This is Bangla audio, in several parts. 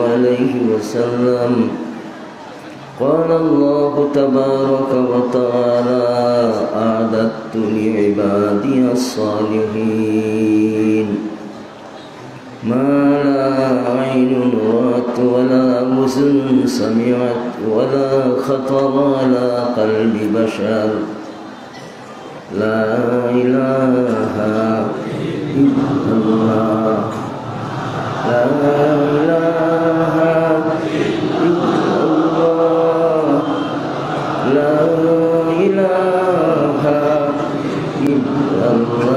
عليه وسلم قال الله تبارك وتعالى أعددت لعبادي الصالحين ما لا عين رأت ولا أذن سمعت ولا خطر على قلب بشر لا إله إلا الله لا إله إلا الله لا إله إلا الله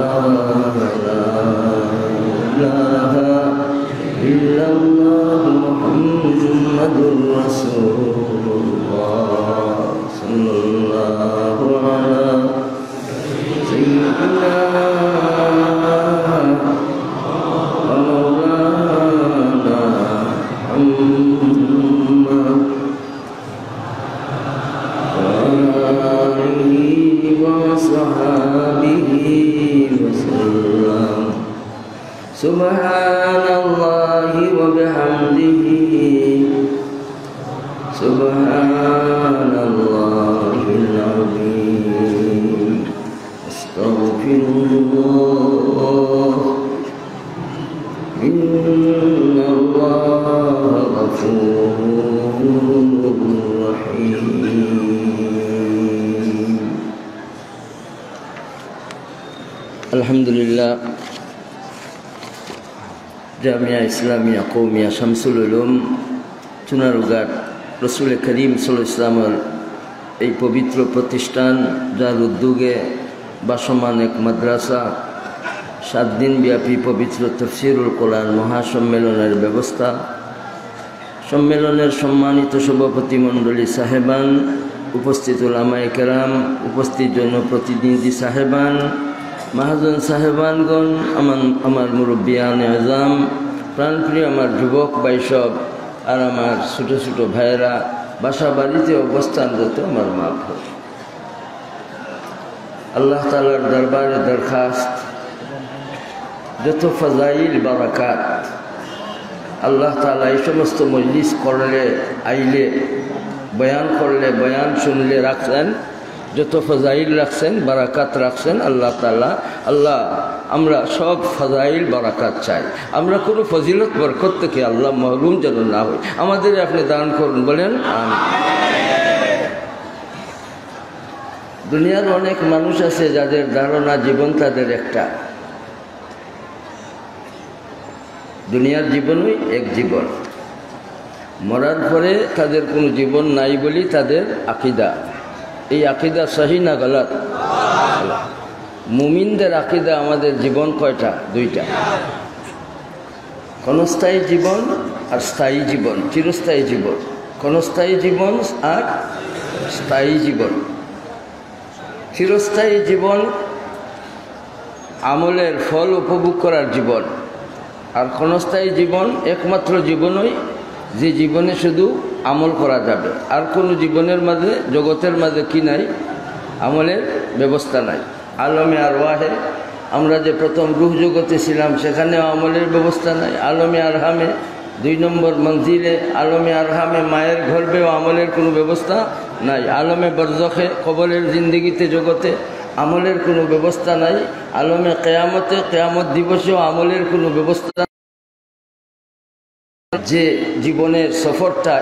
لا إله إلا الله محمد رسول الله صلى الله على سيدنا ومولانا محمد وآله وصحبه وسلم سبحان الله وبحمده سبحان الله العظيم أستغفر الله إن الله غفور رحيم الحمد لله জামিয়া ইসলামিয়া কৌমিয়া শামসুল উলুম চুনারুঘাট রসুল করিম সাল্লাল্লাহু আলাইহি ওয়াসাল্লামের এই পবিত্র প্রতিষ্ঠান, যার উদ্যোগে বাসমান এক মাদ্রাসা 7 দিনব্যাপী পবিত্র তাফসীরুল কোরআন মহাসম্মেলনের ব্যবস্থা, সম্মেলনের সম্মানিত সভাপতি মণ্ডলী সাহেবান, উপস্থিত উলামায়ে কেরাম, উপস্থিত জনপ্রতিনিধি সাহেবান, महाजन साहेबानगण, আমার মুরব্বিয়ান আজম, প্রাণপ্রিয় আমার যুবক বাইসব আর আমার ছোটো ছোটো ভাইয়েরা, বাসা বাড়িতে অবস্থানরত আমার মা বোন, আল্লাহ তাআলার দরবারে দরখাস্ত যত ফজাইল বারাকাত আল্লাহ তাআলা এই সমস্ত মজলিস করলে, আইলে, বয়ান করলে, বয়ান শুনলে রাখছেন, যত ফজাইল রাখছেন, বারাকাত রাখছেন আল্লাহ তাআলা। আল্লাহ আমরা সব ফজাইল বারাকাত চাই, আমরা কোনো ফজিলত বরকত থেকে আল্লাহ মাহরুম যেন না হই, আমাদের আপনি দান করুন, বলেন আমিন। দুনিয়ার অনেক মানুষ আছে যাদের ধারণা জীবন তাদের একটা, দুনিয়ার জীবনই এক জীবন, মরার পরে তাদের কোনো জীবন নাই বলি তাদের আকীদা। এই আকীদা সহি না গলত? মুমিনদের আকীদা আমাদের জীবন কয়টা? 2টা, ক্ষণস্থায়ী জীবন আর স্থায়ী জীবন, চিরস্থায়ী জীবন। ক্ষণস্থায়ী জীবন আর স্থায়ী জীবন। চিরস্থায়ী জীবন আমলের ফল উপভোগ করার জীবন, আর ক্ষণস্থায়ী জীবন একমাত্র জীবনই যে জীবনে শুধু আমল করা যাবে, আর কোনো জীবনের মাঝে, জগতের মাঝে কি নাই? আমলের ব্যবস্থা নাই। আলমে আরওয়াহে আমরা যে প্রথম রূহ জগতে ছিলাম সেখানেও আমলের ব্যবস্থা নাই। আলমে আরহামে 2 নম্বর মঞ্জিলে, আলমে আরহামে মায়ের গর্ভেও আমলের কোনো ব্যবস্থা নাই। আলমে বরজখে কবরের জিন্দেগিতে জগতে আমলের কোনো ব্যবস্থা নাই। আলমে কিয়ামতে, কিয়ামত দিবসেও আমলের কোনো ব্যবস্থা। যে জীবনের সফরটা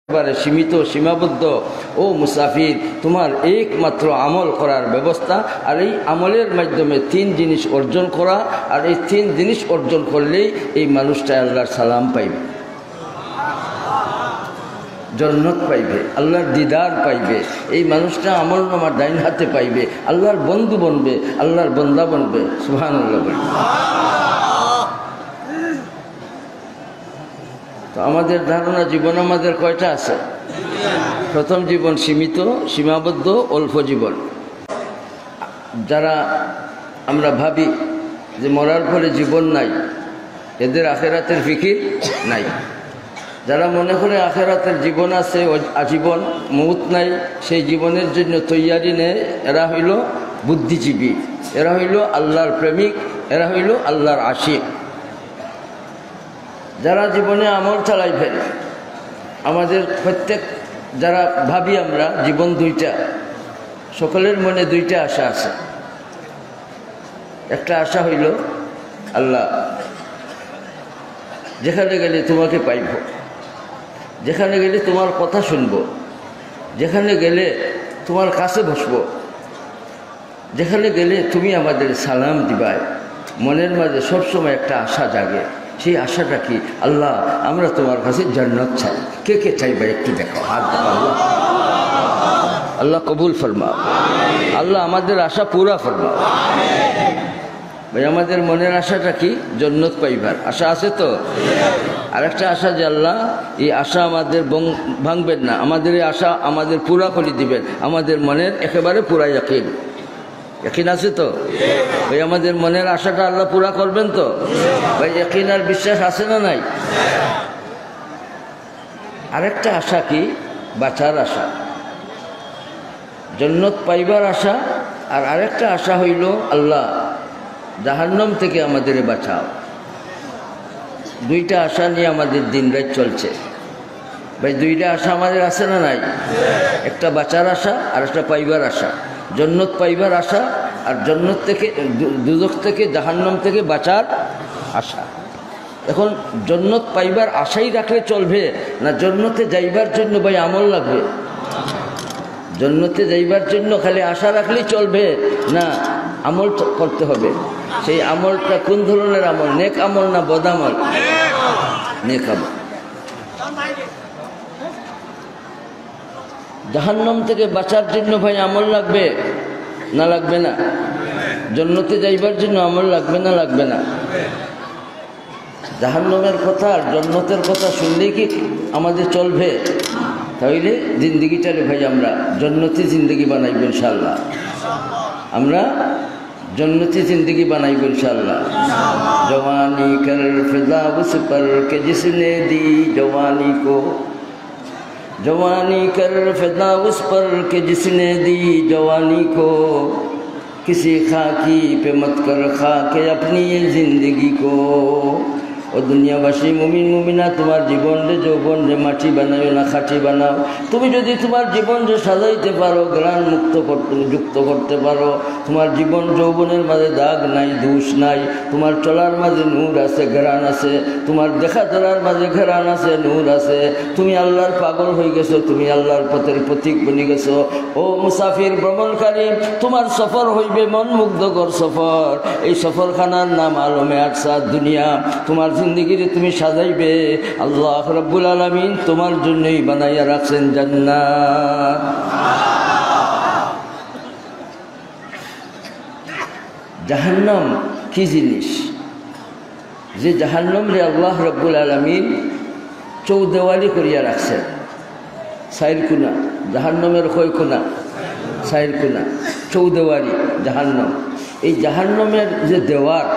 একেবারে সীমিত, সীমাবদ্ধ, ও মুসাফির, তোমার একমাত্র আমল করার ব্যবস্থা, আর এই আমলের মাধ্যমে 3 জিনিস অর্জন করা, আর এই 3 জিনিস অর্জন করলেই এই মানুষটা আল্লাহর সালাম পাইবে, জান্নাত পাইবে, আল্লাহর দিদার পাইবে। এই মানুষটা আমলনামা ডাইন হাতে পাইবে, আল্লাহর বন্ধু বনবে, আল্লাহর বান্দা বনবে। সুবহানাল্লাহ। তো আমাদের ধারণা জীবন আমাদের কয়টা আছে? প্রথম জীবন সীমিত, সীমাবদ্ধ, অল্প জীবন। যারা আমরা ভাবি যে মরার পরে জীবন নাই, এদের আখেরাতের ফিকির নাই। যারা মনে করে আখেরাতের জীবন আছে, আজীবন মউত নাই, সেই জীবনের জন্য তৈয়ারি নেয়, এরা হইল বুদ্ধিজীবী, এরা হইল আল্লাহর প্রেমিক, এরা হইল আল্লাহর আশিক। যারা জীবনে আমল চালাই ফেলে, আমাদের প্রত্যেক যারা ভাবি আমরা জীবন দুইটা, সকলের মনে দুইটা আশা আছে। একটা আশা হইল আল্লাহ যেখানে গেলে তোমাকে পাইব, যেখানে গেলে তোমার কথা শুনব, যেখানে গেলে তোমার কাছে বসব, যেখানে গেলে তুমি আমাদের সালাম দিবাই। মনের মাঝে সবসময় একটা আশা জাগে। সেই আশাটা কি? আল্লাহ আমরা তোমার কাছে জান্নাত চাই। কে কে চাইবা একটু দেখো, হাত দেখো। আল্লাহ কবুল ফরমাও। আল্লাহ আমাদের আশা পুরা ফরমাও। ভাই আমাদের মনের আশাটা কি? জান্নাত পাইবার আশা আছে তো। আরেকটা আশা যে আল্লাহ এই আশা আমাদের ভাঙবেন না, আমাদের এই আশা আমাদের পুরা করে দিবেন। আমাদের মনের একেবারে পুরা ইয়াকিন আছে তো ভাই? আমাদের মনের আশাটা আল্লাহ পুরা করবেন তো ভাই? ইয়াকিন আর বিশ্বাস আছে না নাই? আরেকটা আশা কি? বাঁচার আশা, জান্নাত পাইবার আশা। আর আরেকটা আশা হইল আল্লাহ জাহান্নাম থেকে আমাদের বাঁচাও। দুইটা আশা নিয়ে আমাদের দিনরাত চলছে ভাই। দুইটা আশা আমাদের আছে না নাই? একটা বাঁচার আশা আর একটা পাইবার আশা। জান্নাত পাইবার আশা আর জান্নাত থেকে, দুজখ থেকে, জাহান্নাম থেকে বাঁচার আশা। এখন জান্নাত পাইবার আশাই রাখলে চলবে না জান্নাতে যাইবার জন্য ভাই আমল লাগবে? জান্নাতে যাইবার জন্য খালি আশা রাখলেই চলবে না, আমল করতে হবে। সেই আমলটা কোন ধরনের আমল? নেক আমল না বদ আমল? নেক আমল। জাহান্নাম থেকে বাঁচার জন্য ভাই আমল লাগবে না লাগবে না? জান্নাতে যাইবার জন্য আমল লাগবে না লাগবে না? জাহান্নামের কথা আর জান্নাতের কথা শুনলেই কি আমাদের চলবে? তাইলে জিন্দগিটারে ভাই আমরা জান্নাতি জিন্দগি বানাইব ইনশাআল্লাহ। আমরা जन्नती जिंदगी बनाई इंशाअल्लाह। जवानी कर फिजा उस पर के जिसने दी जवानी को, जवानी कर फिजा उस पर के जिसने दी जवानी को, किसी खाकी पे मत कर खाके अपनी ये जिंदगी को। और दुनियाबासी मुमिन मुमिना तुम्हार जीवन रे যৌবন রে মাটি বানাও না খাঁটি বানাও। তুমি যদি তোমার জীবন রে সাজাইতে পারো, গ্রাণ মুক্ত যুক্ত করতে পারো, তোমার জীবন যৌবনের মাঝে দাগ নাই, দোষ নাই, তোমার চলার মাঝে নূর আছে, গ্রাণ আছে, তোমার দেখা চলার মাঝে গ্রাণ আছে, নূর আছে, তুমি আল্লাহর পাগল হয়ে গেছো, তুমি আল্লাহর পথের পথিক বনে গেছো। ও মুসাফির ভ্রমণকারী, তোমার সফর হইবে মন মুগ্ধকর সফর। এই সফরখানার নাম আলমে আরসাদ দুনিয়া। তোমার জিন্দগিরে তুমি সাজাইবে, আল্লাহ রাব্বুল আলামিন তোমার জন্যই বানাইয়া রাখছেন জান্নাত। জাহান্নাম কি জিনিস? যে জাহান্নাম রে আল্লাহ রাব্বুল আলামিন চৌদেওয়ালি করিয়া রাখছেন। চাইর কোনা জাহান্নামের কয় কোনা? চাইর কোনা, চৌদেওয়ালি জাহান্নাম। এই জাহান্নামের যে দেওয়ার,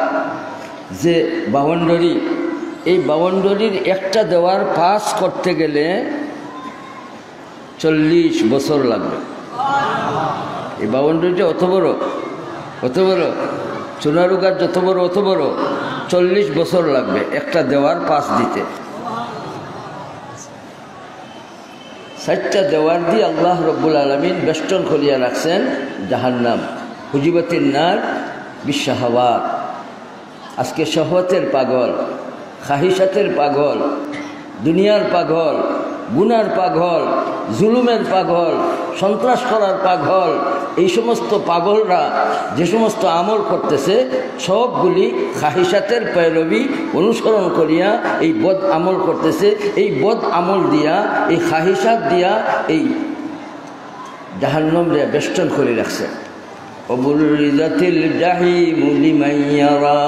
যে বাউন্ডারি, এই বাউন্ডারির একটা দেওয়ার পাস করতে গেলে 40 বছর লাগবে। এই বাউন্ডারিটা অত বড়, অত বড়, চুনারুগার যত বড় অত বড়, 40 বছর লাগবে একটা দেওয়ার পাস দিতে। 4টা দেওয়ার দিয়ে আল্লাহ রব্বুল আলামিন বেষ্টন করিয়া রাখছেন জাহান্নাম। হুজিবাতিন নার বিশাহাওয়াত। আজকে শহওয়াতের পাগল, খাহিসাতের পাগল, দুনিয়ার পাগল, গুনার পাগল, জুলুমের পাগল, সন্ত্রাস করার পাগল, এই সমস্ত পাগলরা যে সমস্ত আমল করতেছে সবগুলি খাহিসাতের पैरवी অনুসরণ করিয়া এই বদ আমল করতেছে। এই বদ আমল দিয়া, এই খাহিসাত দিয়া এই জাহান্নাম রে বেষ্টন করে রাখছে। অবুরিজাতিল জাহিম লিমান ইয়ারা।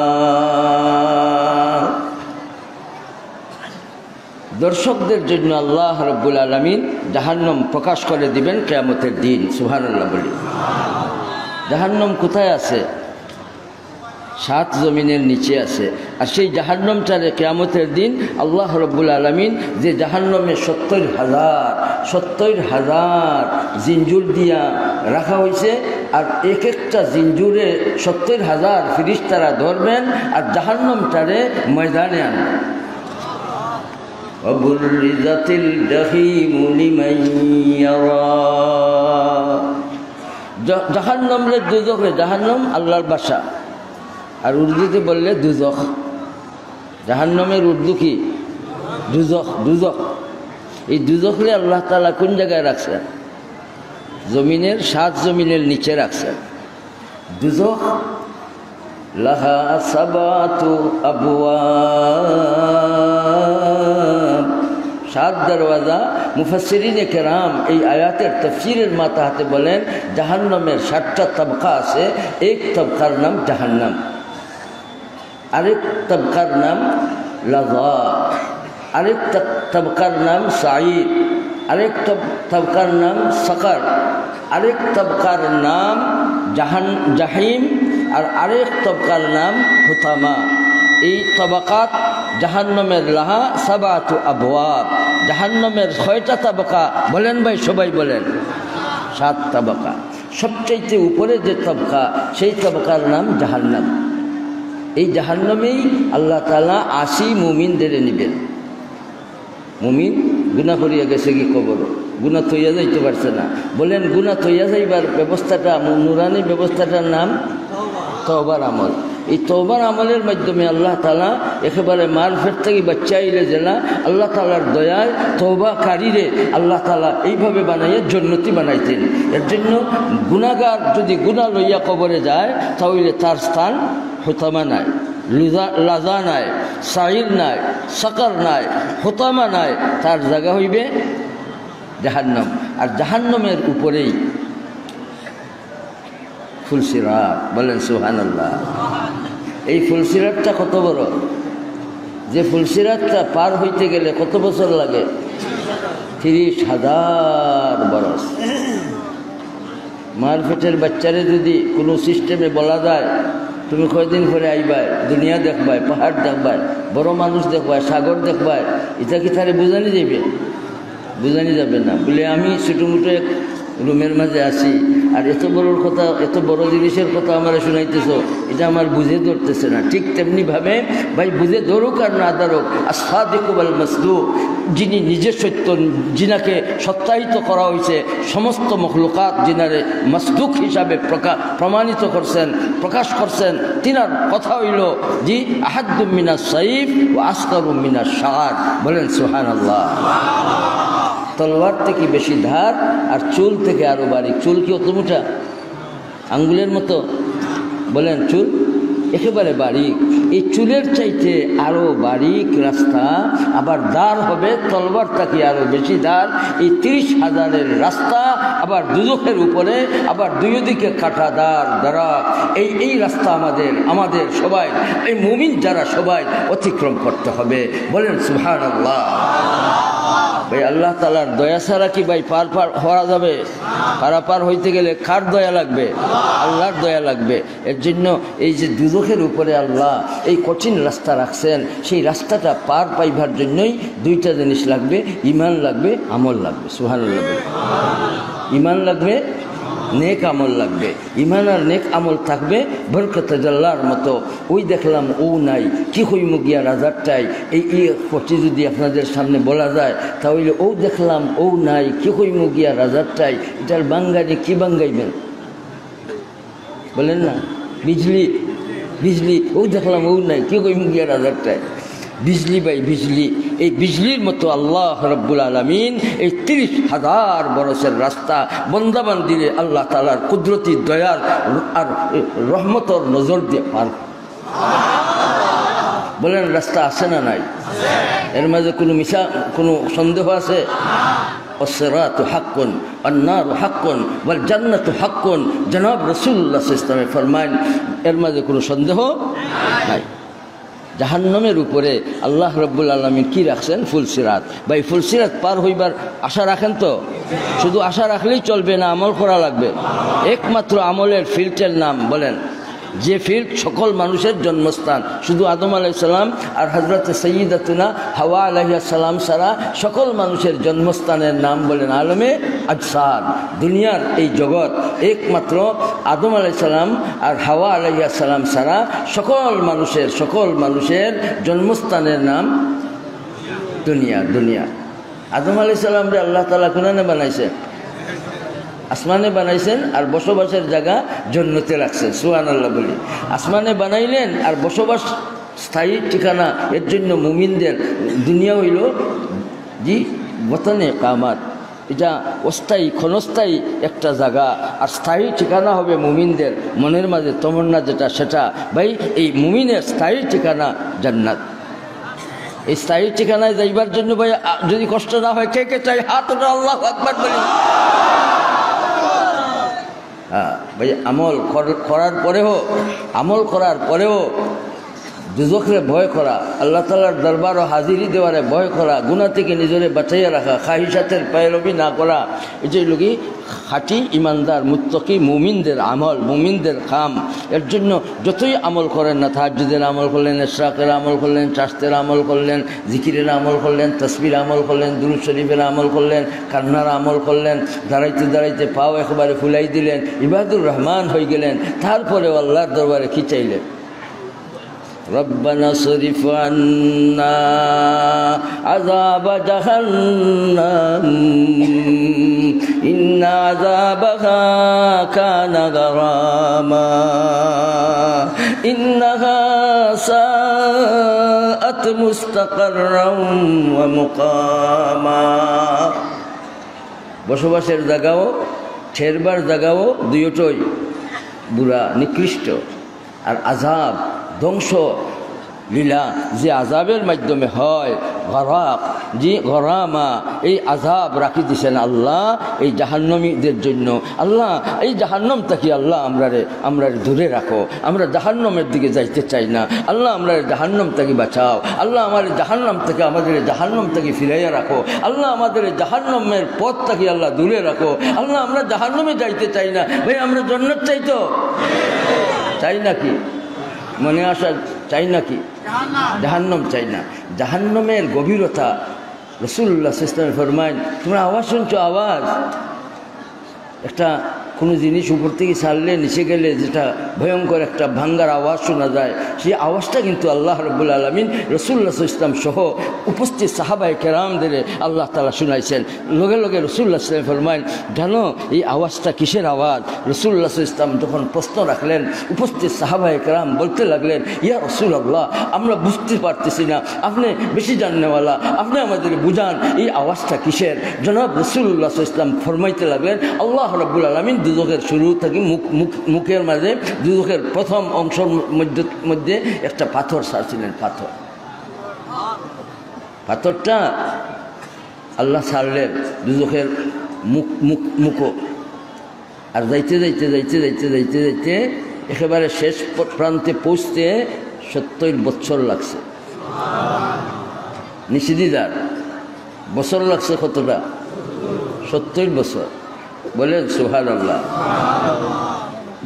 দর্শকদের জন্য আল্লাহ রাব্বুল আলামিন জাহান্নাম প্রকাশ করে দিবেন কিয়ামতের দিন। সুবহানাল্লাহ বলি। জাহান্নাম কোথায় আছে? 7 জমিনের নিচে আছে। আর সেই জাহান্নামটারে কিয়ামতের দিন আল্লাহ রাব্বুল আলামিন যে জাহান্নামে 70,000 জিঞ্জুর দিয়া রাখা হয়েছে, আর এক একটা জিঞ্জুরে 70,000 ফেরেশতারা ধরবেন আর জাহান্নামটারে ময়দানে আনবেন। وبرزت الجحيم لمن يرى জাহান্নাম রে দুজখ রে জাহান্নাম আল্লাহর বাসা আর উর্দুতে বললে দুজখ জাহান্নামের উর্দু কি দুজখ দুজখ এই দুজখ রে আল্লাহ তাআলা কোন জায়গায় রাখছেন জমিনের 7 জমিনের নিচে রাখছেন দুজখ লাহা সাবাতু আবওয়াব 7 দরওয়াজা মুফাসসিরিনে কেরাম এই আয়াতের তাফসীরের মাতাহাতে বলেন জাহান্নামের 7টা তবকা আছে এক তবকার নাম জাহান্নাম আরেক তবকার নাম লাযা আরেক তবকার নাম সাঈদ আরেক তবকার নাম সাকার আরেক তবকার নাম জাহিম আর আরেক তবকার নাম হুতামা এই তবাকাত জাহান্নামের লাহা সাবাতু আবওয়াব জাহান্নামের 6টা তবকা বলেন ভাই সবাই বলেন 7 তবকা সবচেয়ে উপরে যে তবকা সেই তবকার নাম জাহান্নাম এই জাহান্নামেই আল্লাহ তাআলা 80 মুমিনদের নেবেন মুমিন গুনাহ করিয়া গেছে কি কবর গুনাহ থইয়া যাইতে পারছে না বলেন গুনাহ থইয়া যাইবার ব্যবস্থাটা নুরানি ব্যবস্থাটার নাম তওবার আমল এই তওবার আমলের মাধ্যমে আল্লাহ তাআলা একেবারে মারফত থেকে বাঁচাইলে যে না আল্লাহ তাআলার দয়ায় তওবাকারীরে আল্লাহ তাআলা এইভাবে বানাইয়া জান্নাতি বানাইতেন এর জন্য গুনাহগার যদি গুনাহ লইয়া কবরে যায় তাহলে তার স্থান হুতামা নাই লাযা নাই সাঈর নাই সাকার নাই হুতামা নাই তার জায়গা হইবে জাহান্নাম আর জাহান্নামের উপরেই ফুলসিরাত বলেন সুবহানাল্লাহ এই ফুলসিরাতটা কত বড় যে ফুলসিরাতটা পার হইতে গেলে কত বছর লাগে 30,000 বছর মার পেটের বাচ্চারে যদি কোনো সিস্টেমে বলা যায় তুমি কয়দিন পরে আইবাই দুনিয়া দেখবাই পাহাড় দেখবাই বড় মানুষ দেখবাই সাগর দেখবাই এটা কি তারে বুঝানি যাবে না বলে আমি ছোটোমোটো এক রুমের মাঝে আসি আর এত বড় কথা এত বড় জিনিসের কথা আমার শুনাইতেছ এটা আমার বুঝে ধরতেছে না ঠিক তেমনিভাবে ভাই বুঝে ধরুক আর না ধরুক আস-সাদিকু ওয়াল মাসদুক যিনি নিজে সত্য যিনাকে সত্যায়িত করা হয়েছে সমস্ত মখলুকাত যিনারে মাসদুক হিসাবে প্রমাণিত করছেন প্রকাশ করছেন তিনার কথা হইল জি আহাদ্দু মিনাস সাইফ ওয়া আসকারু মিনাশ শাআর বলেন সুবহানাল্লাহ তলোয়ার থেকে বেশি ধার আর চুল থেকে আরো বারিক চুল কি অত মোটা আঙ্গুলের মতো বলেন চুল একেবারে বারিক এই চুলের চাইতে আরো বারিক রাস্তা আবার দার হবে তলোয়ার থেকে আরো বেশি দার এই 30,000-এর রাস্তা আবার দুজখের উপরে আবার দুই দিকে কাটা দ্বারা এই রাস্তা আমাদের সবাই এই মুমিন যারা সবাই অতিক্রম করতে হবে বলেন সুবহানাল্লাহ ভাই আল্লাহ তাআলার দয়া ছাড়া কি ভাই পার হওয়া যাবে পারাপার হইতে গেলে কার দয়া লাগবে আল্লাহর দয়া লাগবে এর জন্য এই যে দুজখের উপরে আল্লাহ এই কঠিন রাস্তা রাখছেন সেই রাস্তাটা পার পাইবার জন্যই 2টা জিনিস লাগবে ঈমান লাগবে আমল লাগবে সুবহানাল্লাহ ঈমান লাগবে নেক আমল লাগবে ঈমান আর নেক আমল থাকবে বরকতে জাল্লার মতো ওই দেখলাম ও নাই কি হইমু গিয়া রাজারটাই এই পটি যদি আপনাদের সামনে বলা যায় তাহলে ও দেখলাম ও নাই কি হইমু গিয়া রাজারটাই এটার বাঙ্গালি কি বাঙ্গাইবেন বলেন না বিজলি ও দেখলাম ও নাই কি হইমু গিয়া রাজারটাই বিজলি ভাই বিজলি এই বিজলির মতো আল্লাহ রব্বুল আলামিন এই 30,000 বরসের রাস্তা বন্দাবান দিলে আল্লাহ তাআলার কুদরতি দয়ার আর রহমতর নজর দিয়ে পার বলেন রাস্তা আছে না নাই এর মাঝে কোনো কোনো সন্দেহ আছে الصراط حق النار حق والجنة حق জনাব রাসূলুল্লাহ সাল্লাল্লাহু আলাইহি ওয়াসাল্লাম ফরমান এর মাঝে কোনো সন্দেহ নাই জাহান্নামের উপরে আল্লাহ রব্বুল আলামিন কি রাখছেন ফুলসিরাত ভাই ফুলসিরাত পার হইবার আশা রাখেন তো শুধু আশা রাখলেই চলবে না আমল করা লাগবে একমাত্র আমলের ফিল্ডের নাম বলেন যে ফিল্ড সকল মানুষের জন্মস্থান শুধু আদম আলাইহিস সালাম আর হযরত সাইয়্যিদাতুনা হাওয়া আলাইহিস সালাম ছাড়া সকল মানুষের জন্মস্থানের নাম বলেন আলমে আজসাদ দুনিয়ার এই জগৎ একমাত্র আদম আলাইহিস সালাম আর হাওয়া আলাইহিস সালাম ছাড়া সকল মানুষের জন্মস্থানের নাম দুনিয়া দুনিয়া। আদম আলাইহিস সালামরে আল্লাহ তাআলা কোনে বানাইছেন? আসমানে বানাইছেন আর বসবাসের জায়গা জান্নাতে রাখছেন। সুবহানাল্লাহ বলি। আসমানে বানাইলেন আর বসবাস স্থায়ী ঠিকানা এর জন্য মুমিনদের দুনিয়া হইল জি ওয়াতানে কামাত, এটা অস্থায়ী ক্ষণস্থায়ী একটা জায়গা, আর স্থায়ী ঠিকানা হবে মুমিনদের মনের মাঝে তমন্না যেটা সেটা। ভাই এই মুমিনের স্থায়ী ঠিকানা জান্নাত। এই স্থায়ী ঠিকানায় যাইবার জন্য ভাই যদি কষ্ট না হয়, কে কে চাই হাত ওঠা, আল্লাহু আকবার বলি। হ্যাঁ ভাই, আমল করার পরেও দুজখরে ভয় করা, আল্লাহ তাআলার দরবার ও হাজিরি দেওয়ারে ভয় করা, গুনাহ থেকে নিজেরে বাঁচাইয়া রাখা, খাহিসাতের পায়রবি না করা, এটাই লোকি খাঁটি ইমানদার মুত্তাকি মুমিনদের আমল, মুমিনদের কাম। এর জন্য যতই আমল করেন না, তাহাজ্জুদের আমল করলেন, ইশরাকের আমল করলেন, চাশতের আমল করলেন, জিকিরের আমল করলেন, তাসবির আমল করলেন, দুরূদ শরীফের আমল করলেন, কান্নার আমল করলেন, দাঁড়াইতে দাঁড়াইতে পাও একেবারে ফুলাই দিলেন, ইবাদুর রহমান হয়ে গেলেন, তারপরেও আল্লাহর দরবারে কি চাইলেন? রব্বানা সরিফ আন্না আযাব জাহান্নাম ইন্না আযাবাহা কানা গারামা ইন্নাহা সাআত মুস্তাকাররাম ওয়া মুকামা। বসবাসের জায়গাও ঠেরবার জায়গাও দুইটাই বুড়া নিকৃষ্ট। আর আযাব ধ্বংস লীলা যে আযাবের মাধ্যমে হয়, গরাক জি গরামা, এই আযাব রাখি দিছেন আল্লাহ এই জাহান্নামীদের জন্য। আল্লাহ এই জাহান্নাম থেকে আল্লাহ আমরারে দূরে রাখো, আমরা জাহান্নামের দিকে যাইতে চাই না। আল্লাহ আমরা জাহান্নাম থেকে বাঁচাও, আল্লাহ আমাদের জাহান্নাম থেকে ফিরাইয়া রাখো, আল্লাহ আমাদের জাহান্নামের পথ থেকে আল্লাহ দূরে রাখো। আল্লাহ আমরা জাহান্নামে যাইতে চাই না। ভাই আমরা জান্নাত চাই তো, চাই নাকি? মনে আসা চাই নাকি? জাহান্নাম চাই না। জাহান্নামের গভীরতা রাসূলুল্লাহ সাল্লাল্লাহু আলাইহি ওয়াসাল্লাম ফরমায়, তোমরা আওয়াজ শুনছো? আওয়াজ একটা কোনো জিনিস উপর থেকে ছাড়লে নিচে গেলে যেটা ভয়ঙ্কর একটা ভাঙ্গার আওয়াজ শোনা যায়, সেই আওয়াজটা কিন্তু আল্লাহ রাব্বুল আলামিন রাসূলুল্লাহ সাল্লাল্লাহু আলাইহি ওয়াসাল্লাম সহ উপস্থিত সাহাবায়ে কেরামদের আল্লাহ তাআলা শুনাইছেন। লগে লগে রাসূলুল্লাহ সাল্লাল্লাহু আলাইহি ওয়াসাল্লাম ফরমায়, জানো এই আওয়াজটা কিসের আওয়াজ? রাসূলুল্লাহ সাল্লাল্লাহু আলাইহি ওয়াসাল্লাম যখন প্রশ্ন রাখলেন, উপস্থিত সাহাবায়ে কেরাম বলতে লাগলেন, ইয়া রাসূলুল্লাহ, আমরা বুঝতে পারতেছি না, আপনি বেশি জাননেওয়ালা, আপনি আমাদের বুঝান এই আওয়াজটা কিসের? জনাব রাসূলুল্লাহ সাল্লাল্লাহু আলাইহি ওয়াসাল্লাম ফরমাইতে লাগলেন, আল্লাহ রাব্বুল আলামিন দুজখের শুরু থেকে মুখের মাঝে দুজখের প্রথম অংশের মধ্যে একটা পাথর ছাড়ছিলেন। পাথরটা আল্লাহ ছাড়লেন দুজখের মুখো। আর যাইতে যাইতে যাইতে যাইতে যাইতে যাইতে একেবারে শেষ প্রান্তে পৌঁছতে 70 বছর লাগছে। নিষিদিদার বছর লাগছে কতটা? 70 বছর। বলেন সুবহানাল্লাহ।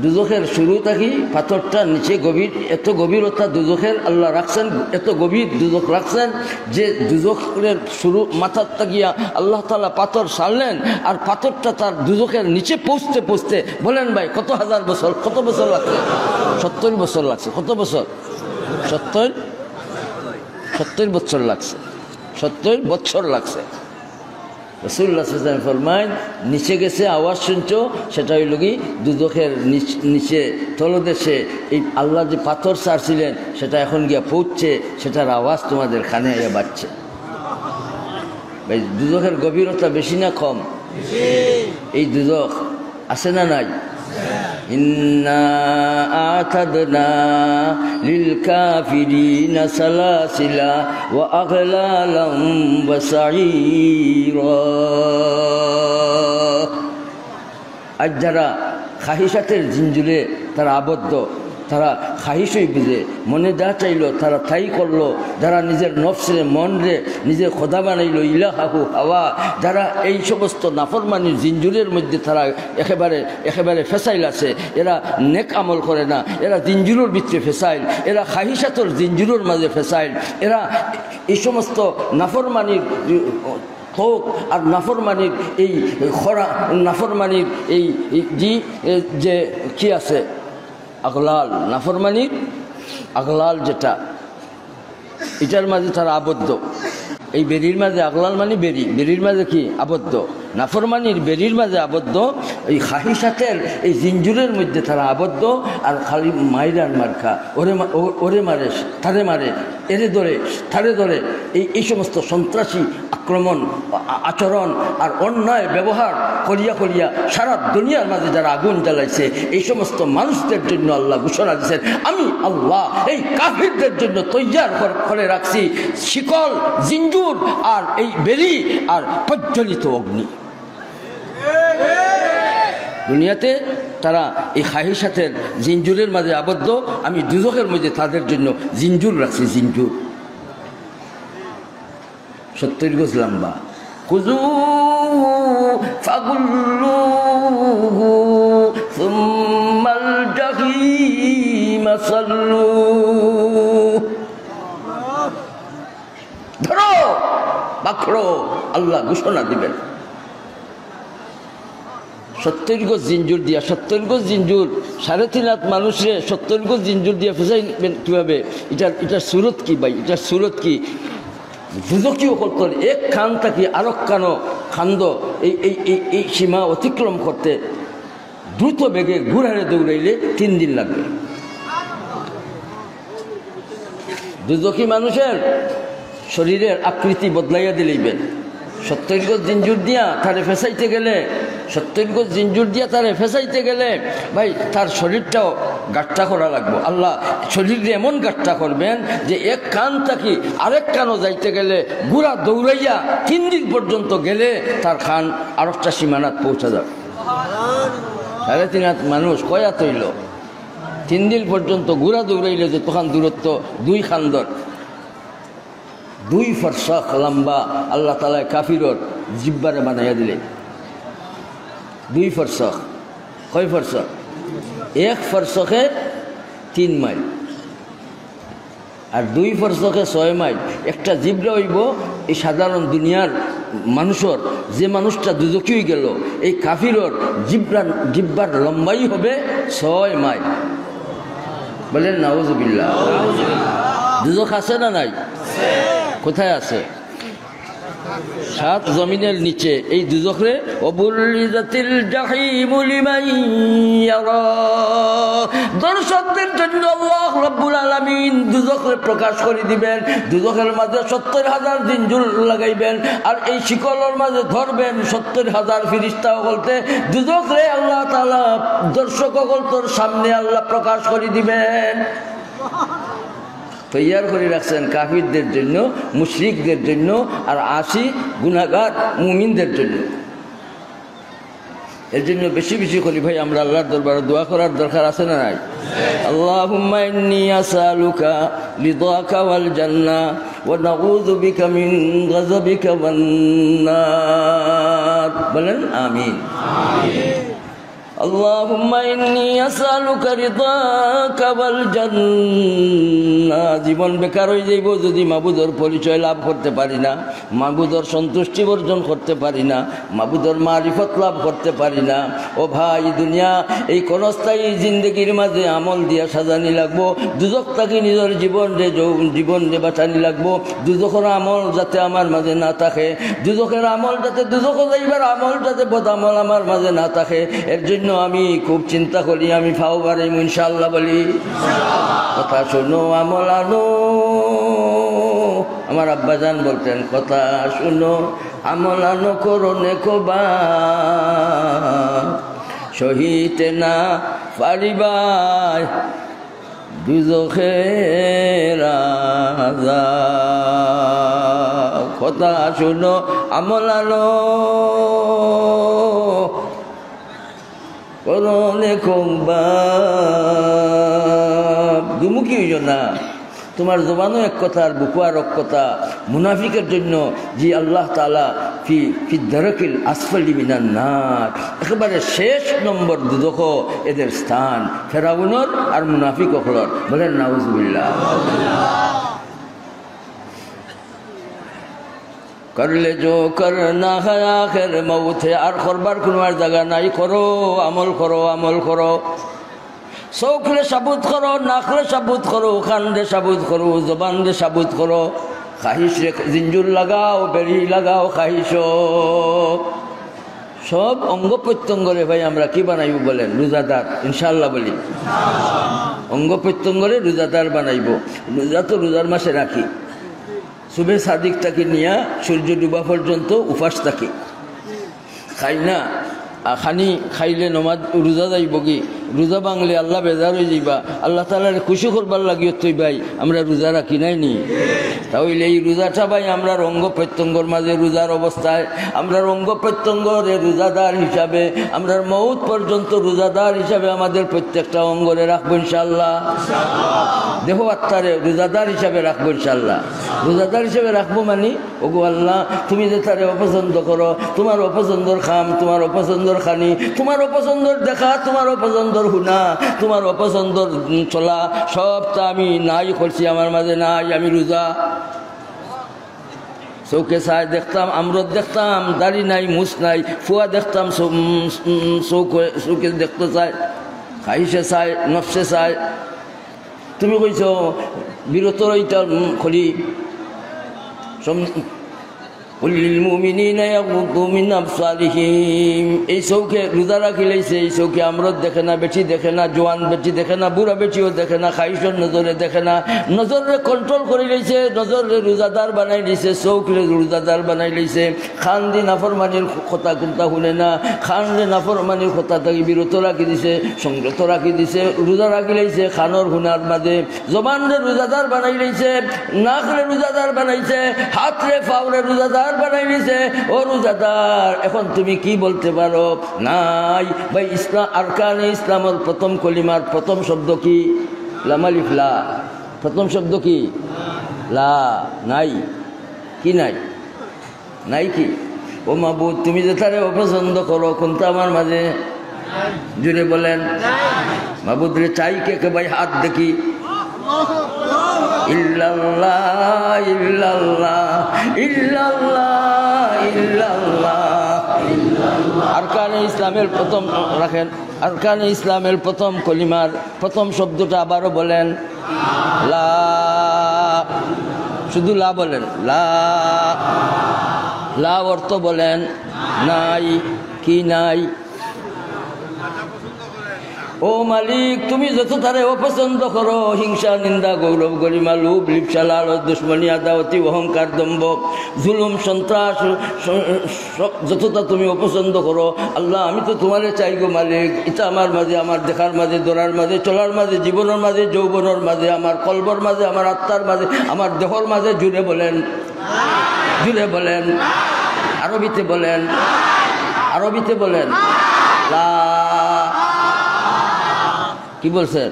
দুজখের শুরু থাকি পাথরটা নিচে গভীর, এত গভীরতা দুজখের আল্লাহ রাখছেন, এত গভীর দুজখ রাখছেন যে দুজখের শুরু মাথার তাকিয়া আল্লাহ তাআলা পাথর ছাড়লেন, আর পাথরটা তার দুজখের নিচে পৌঁছতে পৌঁছতে বলেন ভাই কত হাজার বছর, কত বছর লাগছে? 70 বছর লাগছে। কত বছর? 70 বছর লাগছে। 70 বছর লাগছে। রাসূলুল্লাহ সাল্লাল্লাহু আলাইহি ওয়াসাল্লাম ফরমায়, নিচে গেছে আওয়াজ শুনছো, সেটা হইল কি দুজখের নিচে তলদেশে এই আল্লাহ যে পাথর ছাড়ছিলেন সেটা এখন গিয়া পৌঁছছে, সেটার আওয়াজ তোমাদের কানে আইয়া বাজছে। ভাই দুজখের গভীরতা বেশি না কম? এই দুজখ আছে না নাই? ইন্না আ'তাদনা লিল কাফিরিনা সালাসিলা ওয়া আগলালাম ওয়া সাঈরা। আজ যারা খাহিসাতের জিঞ্জুরে তারা আবদ্ধ, তারা খাহিসই বুঝে, মনে যা চাইলো তারা তাই করলো, যারা নিজের নফসে মন রে নিজের খোদা বানাইলো, ইলাহু হাওয়া, যারা এই সমস্ত নাফরমানির জিঞ্জুরের মধ্যে তারা একেবারে ফেসাইল আছে, এরা নেক আমল করে না, এরা জিঞ্জুরের ভিতরে ফেসাইল, এরা খাহিসাতর জিঞ্জুরের মাঝে ফেসাইল, এরা এই সমস্ত নাফরমানির হোক আর নাফরমানির এই খরা, নাফরমানির এই যে কি আছে আগলাল, নাফরমানির আগলাল যেটা, এটার মাঝে তারা আবদ্ধ। এই বেরির মাঝে আগলাল মানে বেরির মাঝে কি আবদ্ধ, নাফরমানির বেরির মাঝে আবদ্ধ, এই খাহিসাতের এই জিঞ্জুরের মধ্যে তারা আবদ্ধ। আর খালি মাইরার মার্কা, ওরে মারে, তারে মারে, এরে ধরে, তারে ধরে, এই সমস্ত সন্ত্রাসী আক্রমণ, আচরণ আর অন্যায় ব্যবহার করিয়া করিয়া সারা দুনিয়ার মাঝে যারা আগুন জ্বালাইছে, এই সমস্ত মানুষদের জন্য আল্লাহ ঘোষণা দিচ্ছেন, আমি আল্লাহ এই কাফিরদের জন্য তৈয়ার করে রাখছি শিকল, জিঞ্জুর আর এই বেরি আর প্রজ্বলিত অগ্নি। দুনিয়াতে তারা এই খাহিসাতের জিঞ্জুরের মাঝে আবদ্ধ, আমি দুজখের মধ্যে তাদের জন্য জিঞ্জুর রাখছি, জিঞ্জুর 70 গজ লম্বা। খুযু ফাগুল্লুহু সুম্মাল জাহিম সাল্লু, ধরো পাকড়ো, আল্লাহ ঘোষণা দিবেন। 70 গজ জিঞ্জুর দিয়া, 70 গজ জিঞ্জুর, 3.5 লাখ মানুষে 70 গজ জিঞ্জুর দিয়া ফেসাইবেন কিভাবে? এটার সুরত কি ভাই? এটার সুরত কি? দুজকিও করতেন এক খান থাকি আরেক কানো খান্দ, এই সীমা অতিক্রম করতে দ্রুত বেগে ঘুরারে দৌড়াইলে 3 দিন লাগবে। দুজকি মানুষের শরীরের আকৃতি বদলাইয়া দিলেইবেন। 70 গজ জিঞ্জুর দিয়া তারে ফেসাইতে গেলে, 70 গজ জিঞ্জুর দিয়া তারে ফেসাইতে গেলে ভাই তার শরীরটাও গাট্টা করা লাগবে। আল্লাহ শরীরে এমন গাট্টা করবেন যে এক কান থাকি আরেক কানও যাইতে গেলে গুড়া দৌড়াইয়া 3 দিন পর্যন্ত গেলে তার খান আরেকটা সীমানাত পৌঁছা যাবে। 3.5 লাখ মানুষ কয়া তৈল 3 দিন পর্যন্ত গুড়া দৌড়াইলে যে তখন দূরত্ব 2 খান্দর, 2 ফরসাখ লম্বা আল্লাহ তাআলা কাফিরর জিব্বারে বানাইয়া দিলে। 2 ফরসাখ, কয় ফরসাখ? 1 ফরসাখে 3 মাইল আর 2 ফরসাখে 6 মাইল। একটা জিব্রা হইব এই সাধারণ দুনিয়ার মানুষের, যে মানুষটা দুজকিই গেল, এই কাফিরর জিব্বার লম্বাই হবে 6 মাইল। বলেন নাউজুবিল্লাহ। দুজক আছে না নাই? কোথায় আছে? 7 জমিনের নিচে। এই দুজখরে অবুলিজাতিল জাহিমু লিমান ইয়ারা, দর্শকদের জন্য আল্লাহ রাব্বুল আলামিন দুজখরে প্রকাশ করে দিবেন। দুজখের মাঝে 70,000 জিঞ্জুর লাগাইবেন আর এই শিকলের মাঝে ধরবেন 70,000 ফেরেশতা বলতে দুজখরে আল্লাহ তাআলা দর্শক সকলর সামনে আল্লাহ প্রকাশ করে দিবেন। তৈয়ার করে রাখছেন কাফিরদের জন্য, মুশরিকদের জন্য আর আসি গুনাহগার মুমিনদের জন্য। এর জন্য বেশি বেশি করি ভাই আমরা আল্লাহর দরবারে দোয়া করার দরকার আছে না নাই? আল্লাহুম্মা ইন্নী আসআলুকা রিদাকা ওয়াল জান্নাহ ওয়া নাউযু বিকা মিন গাযাবিকা ওয়ান নার। বলেন আমিন। আল্লাহুম্মা ইন্নী আসআলুকা রিদাকা ওয়াল জান্নাহ। জীবন বেকার হয়ে যাইব যদি মাবুদর পরিচয় লাভ করতে পারি না, মাবুদর সন্তুষ্টি অর্জন করতে পারি না, মাবুদর মারিফত লাভ করতে পারি না। ও ভাই, দুনিয়া এই ক্ষণস্থায়ী জিন্দগির মাঝে আমল দিয়া সাজানি লাগবো। দুজক তাকে নিজের জীবন রে বাঁচানি লাগবো। দুজকের আমল যাতে আমার মাঝে না থাকে, দুজকের আমল যাতে দুজক যাইবার আমল যাতে বদামল আমার মাঝে না থাকে, এর জন্য আমি খুব চিন্তা করি। আমি ফাও বাড়ি ইনশাআল্লাহ বলি। কথা শোনো আমল আনো, আমার আব্বাজান বলতেন কথা শোনো আমল আনো করো নেকোবা, সহিতে না পারিবাই দুজখের আযাব। কথা শোনো আমল আনো করলে কমবা। দুমুখী হইল না, তোমার জবানও এক কথা আর বুকু আর এক কথা। মুনাফিকের জন্য যে আল্লাহ তাআলা ফি দারকিল আসফালি মিনান নার, একেবারে শেষ নম্বর দুদক এদের স্থান, ফেরাউনের আর মুনাফিক হলর। বলেন নাউজুবিল্লাহ। করলে जो करना है आखिर मौत है, আর করবার কোনো আর জায়গা নাই। করো আমল করো, আমল করো, চোখলে সাবুত করো, নাকলে সাবুত করো, কান রে সাবুত করো, জবান রে সাবুত করো। খাহিসে জিঞ্জুর লাগাও, বেড়ি লাগাও, খাহিস সব অঙ্গ প্রত্যঙ্গরে ভাই আমরা কি বানাইব বলেন? রোজাদার ইনশাআল্লাহ বলি, অঙ্গ প্রত্যঙ্গরে রোজাদার বানাইব। রোজা তো রোজার মাসে রাখি, সুবে সাদিকটাকে নিয়ে সূর্য ডুবা পর্যন্ত উপাস থাকি, খাই না। খানি খাইলে নমাজ রোজা যাইব কি? রোজা বাংলে আল্লাহ বেজার হয়ে যাইবা, আল্লাহ তাআলারে খুশি করবার লাগিও তুই ভাই আমরা রোজা রাখি নাই নি। তাহলে এই রোজাটা ভাই আমরা অঙ্গ প্রত্যঙ্গর মাঝে রোজার অবস্থায় আমরা অঙ্গ প্রত্যঙ্গরে রোজাদার হিসাবে আমরা মৌত পর্যন্ত রোজাদার হিসাবে আমাদের প্রত্যেকটা অঙ্গরে রাখবো ইনশাআল্লাহ। দেহ আত্মারে রোজাদার হিসাবে রাখবো ইনশাআল্লাহ। রোজাদার হিসাবে রাখবো মানে ওগো আল্লাহ তুমি যে তারে অপছন্দ করো, তোমার অপছন্দর খাম, তোমার অপছন্দর খানি, তোমার অপছন্দর দেখা, তোমার অপছন্দর হুনা, তোমার অপছন্দর চলা সবটা আমি নাই করছি, আমার মাঝে নাই, আমি রোজা। চৌকে চাই দেখতাম, আমরত দেখতাম দাড়ি নাই, মুছ নাই, ফুয়া দেখতাম চৌকে দেখতে চাই, খাইছে চাই, নফসে চাই। তুমি কইছ বিরত রইটা খলি এই চৌকে রোজা রাখি লাইছে, এই চৌকে আমরত দেখে না, বেটি দেখে না, জোয়ান বেটি দেখে না, বুড়া বেটিও দেখে না, খাইশর নজরে দেখে না, নজরে কন্ট্রোল করে লাইছে, নজরে রোজাদার বানাই দিছে, চৌকরে রোজাদার বানাই লাইছে। খান দি নাফরমানির কথা কোনটা শুনে না, খান রে নাফরমানির কথা তাকে বিরত রাখি দিছে, সংযত রাখি দিছে, রোজা রাখি লাইছে খানর হুনার মাঝে। জবান রে রোজাদার বানাই লাইছে, নাক রে রোজাদার বানাইছে, হাত রে পাওরে রোজাদার বানাই নিছে। ও রোজাদার এখন তুমি কি বলতে পারো? নাই ভাই ইসলাম আরকানে ইসলামের প্রথম কলিমার প্রথম শব্দ কি? লাম আলিফ লা। প্রথম শব্দ কি? লা। নাই কি? নাই নাই কি? ও মাবুদ তুমি যে তারে অপছন্দ করো কোনটা আমার মাঝে? জুড়ে বলেন মাবুদ রে চাই কে ভাই হাত দেখি। ইল্লাল্লাহ ইল্লাল্লাহ ইল্লাল্লাহ ইল্লাল্লাহ। আরকানে ইসলামের প্রথম রাখেন, আরকানে ইসলামের প্রথম কলিমার প্রথম শব্দটা আবারও বলেন লা। শুধু লা বলেন, লা। লা অর্থ বলেন নাই কি? নাই। ও মালিক তুমি যত তারে অপছন্দ করো, হিংসা নিন্দা গৌরব গরিমা লোভ লিপসা লালচ দুশ্মনী আদাওয়াতি অহংকার দম্ভ জুলুম সন্ত্রাস যতটা তুমি অপছন্দ করো আল্লাহ আমি তো তোমারে চাই গো মালিক। এটা আমার মাঝে, আমার দেখার মাঝে, দৌড়ার মাঝে, চলার মাঝে, জীবনের মাঝে, যৌবনের মাঝে, আমার কলবর মাঝে, আমার আত্মার মাঝে, আমার দেহর মাঝে। জুড়ে বলেন, জুড়ে বলেন, আরবিতে বলেন, আরবিতে বলেন লা। কি বলছেন?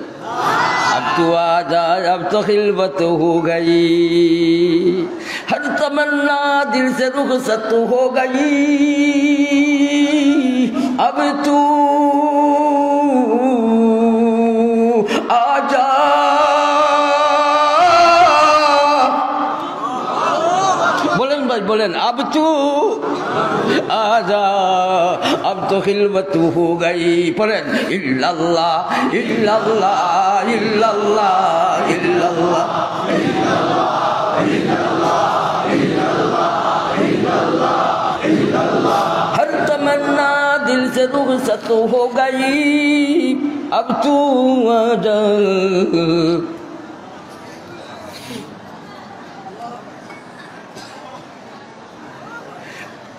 अब तो आजा अब तो खिलवत हो गई, हर तमन्ना दिल से रुखसत हो गई, अब तू आजा। बोलें भाई बोलें, अब तू आजा अब तो खिलवत हो गई। पढ़ें इल्लल्लाह इल्लल्लाह इल्लल्लाह इल्लल्लाह इल्लल्लाह। हर तमन्ना दिल से रुखसत हो गई, अब तू आजा।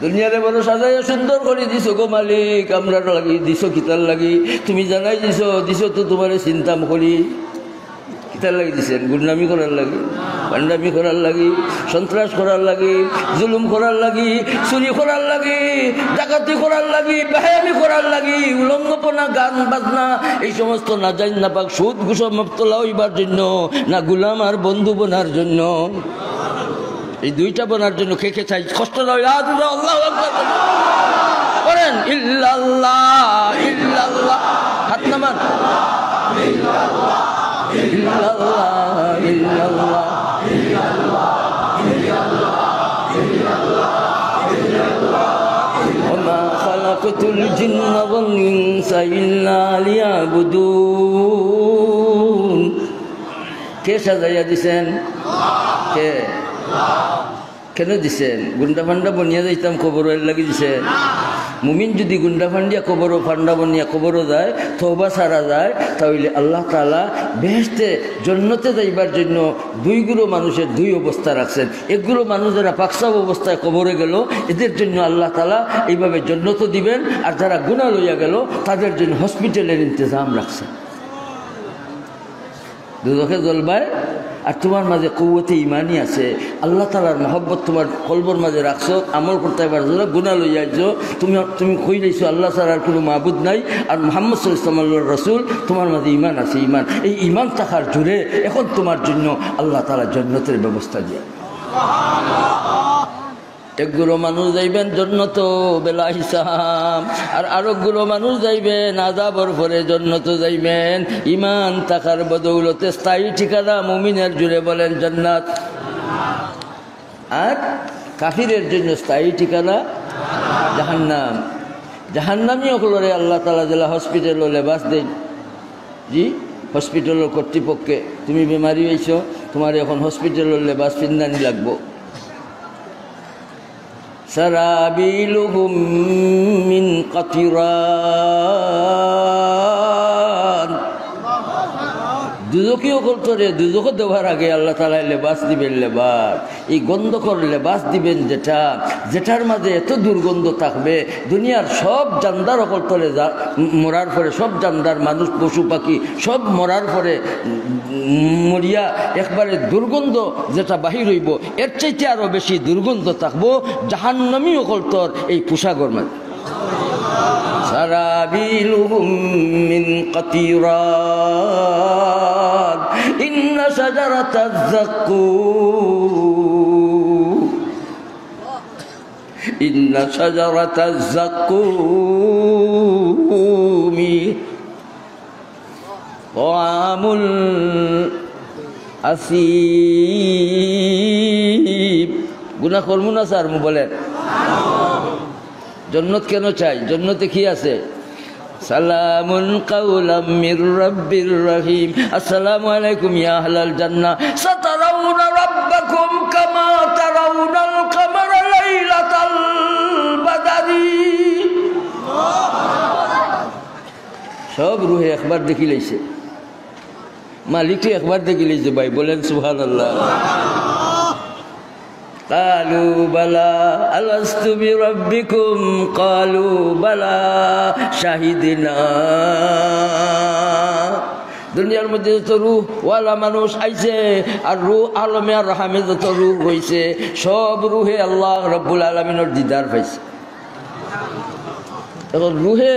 দুনিয়ারে বড় সাজাইয়া সুন্দর করে দিছো গো মালিক, আমরা লাগি দিছো কিতার লাগি? তুমি জানাই দিছো, দিছো তো তোমারে চিন্তা করি। কিতার লাগি দিছেন? গুন্ডামি করার লাগি, পান্ডামি করার লাগি, সন্ত্রাস করার লাগি, জুলুম করার লাগি, চুরি করার লাগি, ডাকাতি করার লাগি, বেহায়ামি করার লাগি, উলঙ্গপনা, গান বাজনা, এই সমস্ত না জান না পাক সুদ ঘুষ মুক্তলা হইবার জন্য, না গুলাম আর বন্ধু বোনার জন্য। এই দুইটা বোনার জন্য কে কে চাই? কষ্ট নয় করেন ইল্লাল্লাহ ইল্লাল্লাহ। হাত নামান ইল্লাল্লাহ ইল্লাল্লাহ। ওমা খালাকতুল জিন্না ওয়াল ইনসা ইল্লা লিয়াবুদুন। কে সাজাইয়া দিছেন? কে? কেন দিছেন? গুন্ডা ফান্ডা বনিয়া যাইতাম কবরের লাগি দিছে? মুমিন যদি গুন্ডা ফান্ডিয়া কবরও ফান্ডা বনিয়া কবরও যায়, তওবা ছাড়া যায়, তাহলে আল্লাহ তাআলা বেহেশতে জন্নতে যাইবার জন্য দুইগুলো মানুষের দুই অবস্থা রাখছেন। একগুলো মানুষ যারা পাকসাব অবস্থায় কবরে গেল, এদের জন্য আল্লাহ তাআলা এইভাবে জন্নত দিবেন, আর যারা গুনাহ লইয়া গেল তাদের জন্য হসপিটালের ইন্তজাম রাখছেন। দুজখে জ্বলবায় আর তোমার মাঝে কওয়তে ইমানই আছে, আল্লাহ তাআলার মহব্বত তোমার কলবর মাঝে রাখছো, আমল করতে পারছো না, গুনাহ লইয়া আইছো, তুমি কই লাইছো আল্লাহ ছাড়া আর কোনো মাবুদ নাই, আর মুহাম্মদ সাল্লাল্লাহু আলাইহি ওয়াসাল্লাম আল্লাহর রাসূল, তোমার মাঝে ইমান আছে। ইমান, এই ইমান থাকার জোরে এখন তোমার জন্য আল্লাহ তাআলা জান্নাতের ব্যবস্থা দিয়ে। একগুলো মানুষ যাইবেন জন্নত বেলা হিসাব, আর আরেকগুলো মানুষ যাইবেন আযাবর পরে জন্নত যাইবেন। ইমান থাকার বদৌলতে স্থায়ী ঠিকানা মুমিনের, জুড়ে বলেন জান্নাত। আর কাফিরের জন্য স্থায়ী ঠিকানা জাহান্নাম। জাহান্নামী অকলরে আল্লাহ তাআলা জেলা হসপিটালও লেবাস দেন। জি, হসপিটালের কর্তৃপক্ষে তুমি বেমারি হয়েছ, তোমার এখন হসপিটালের লেবাস পিন্দানি লাগবো। সারাবিলুহুম মিন কাতিরান। দুজকীয় করতরে দুজক দেওয়ার আগে আল্লাহ তাআলা লেবাস দিবেন। লেবাস, এই গন্ধকর লেবাস দিবেন যেটার মাঝে এত দুর্গন্ধ থাকবে, দুনিয়ার সব জানদার অকলতরে মরার পরে, সব জানদার মানুষ পশু পাখি সব মরার পরে মরিয়া একবারে দুর্গন্ধ যেটা বাহির হইব, এর চাইতে আরো বেশি দুর্গন্ধ থাকবো জাহান্নামী অকলতর এই পোশাকর মাঝে। সারাবিলুহুম মিন কাতিরান ইন্না শাজারাতাজ যাক্কুম ইন্না শাজারাতাজ যাক্কুম তাআমুল আসীম। গুনাহ করবো না স্যার? বলেন জন্নত কেন চাই? জন্নতে কি আছে? সালামুন কাওলাম মির রাব্বির রহিম। আসসালামু আলাইকুম ইয়া আহলাল জান্নাহ, সাতারাউনা রাব্বাকুম কামা তারাউনাল কামারা লাইলাতাল বাদরি। সব রুহে একবার দেখি লাইছে, মালিককে একবার দেখি লাইছে। ভাই বলেন সুবহানাল্লাহ। কালু বালা আলাস্তু বিরাব্বিকুম কালু বালা শাহিদিনা। দুনিয়ার মধ্যে যত রূহ ওয়ালা মানুষ আইছে, আর রূহ আলমে আর রাহামে যত রূহ হয়েছে, সব রুহে আল্লাহ রব্বুল আলামিনের দিদার পাইছে। এখন রুহে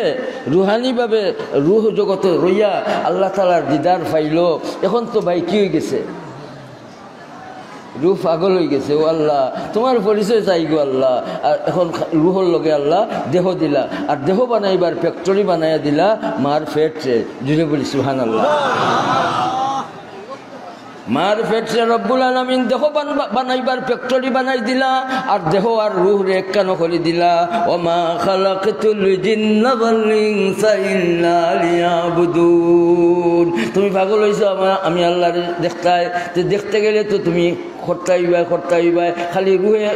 রুহানিভাবে রুহ জগত রইয়া আল্লাহ তাআলার দিদার পাইল। এখন তো ভাই কি হয়ে গেছে? রুহ পাগল হয়ে গেছে। ও আল্লাহ তোমার পরিচয় চাই গো আল্লাহ। আর এখন রুহর লগে আল্লাহ দেহ দিলা, আর দেহ বানাইবার ফ্যাক্টরি বানাইয়া দিলা মার ফেটছে। জুড়ে বলি সুবহানাল্লাহ। মার ফেটছে রব্বুল আলামিন দেহ বানাইবার ফ্যাক্টরি বানাই দিলা, আর দেহ আর রুহ রে একখানো করে দিলা। ওমা খালাকতুল জিন্না ওয়াল ইনসা ইল্লা লিয়াবুদুন। তুমি পাগল হইছো আমি আল্লাহরে দেখতে গেলে তো তুমি করতাই খালি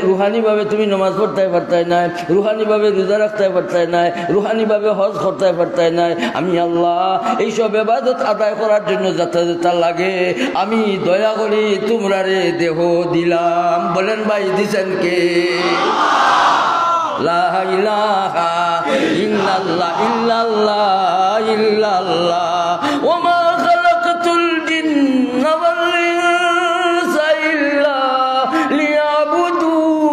রুহানিভাবে তুমি নমাজ পড়তে পারতাই নাই, রুহানিভাবে রোজা রাখতে পারতাই নাই, রুহানিভাবে হজ করতে পারতাই নাই। আমি আল্লাহ এইসব ইবাদত আদায় করার জন্য যথা লাগে আমি দয়া করি তোমরা রে দেহ দিলাম। বলেন ভাই দিছেন কে? লা ইলাহা ইল্লাল্লাহ ইল্লাল্লাহ ইল্লাল্লাহ ওমা খালাকতুল জিন্না ওয়াল ইনসা ইল্লা লিয়াবুদুন।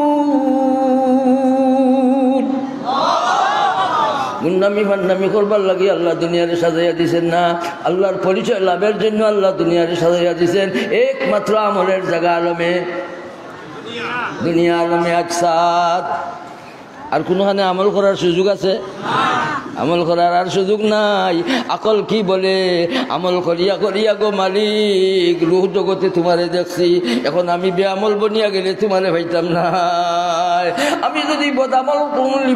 গুন্ডামি ফান্ডামি করবার লাগি আল্লাহ দুনিয়ারে সাজাইয়া দিছেন না, আল্লাহর পরিচয় লাভের জন্য আল্লাহ দুনিয়ারে সাজাইয়া দিছেন। একমাত্র আমলের জায়গা আলমে দুনিয়া, আলমে আজসাদ। আর কোনোখানে আমল করার সুযোগ আছে? আমল করার আর সুযোগ নাই। আকল কি বলে? আমল করিয়া করিয়া গো মালিক রূহ জগতে তোমারে দেখছি, এখন আমি বেআমল বনিয়া গেলে তোমারে ভাইতাম না। আমি যদি বদামল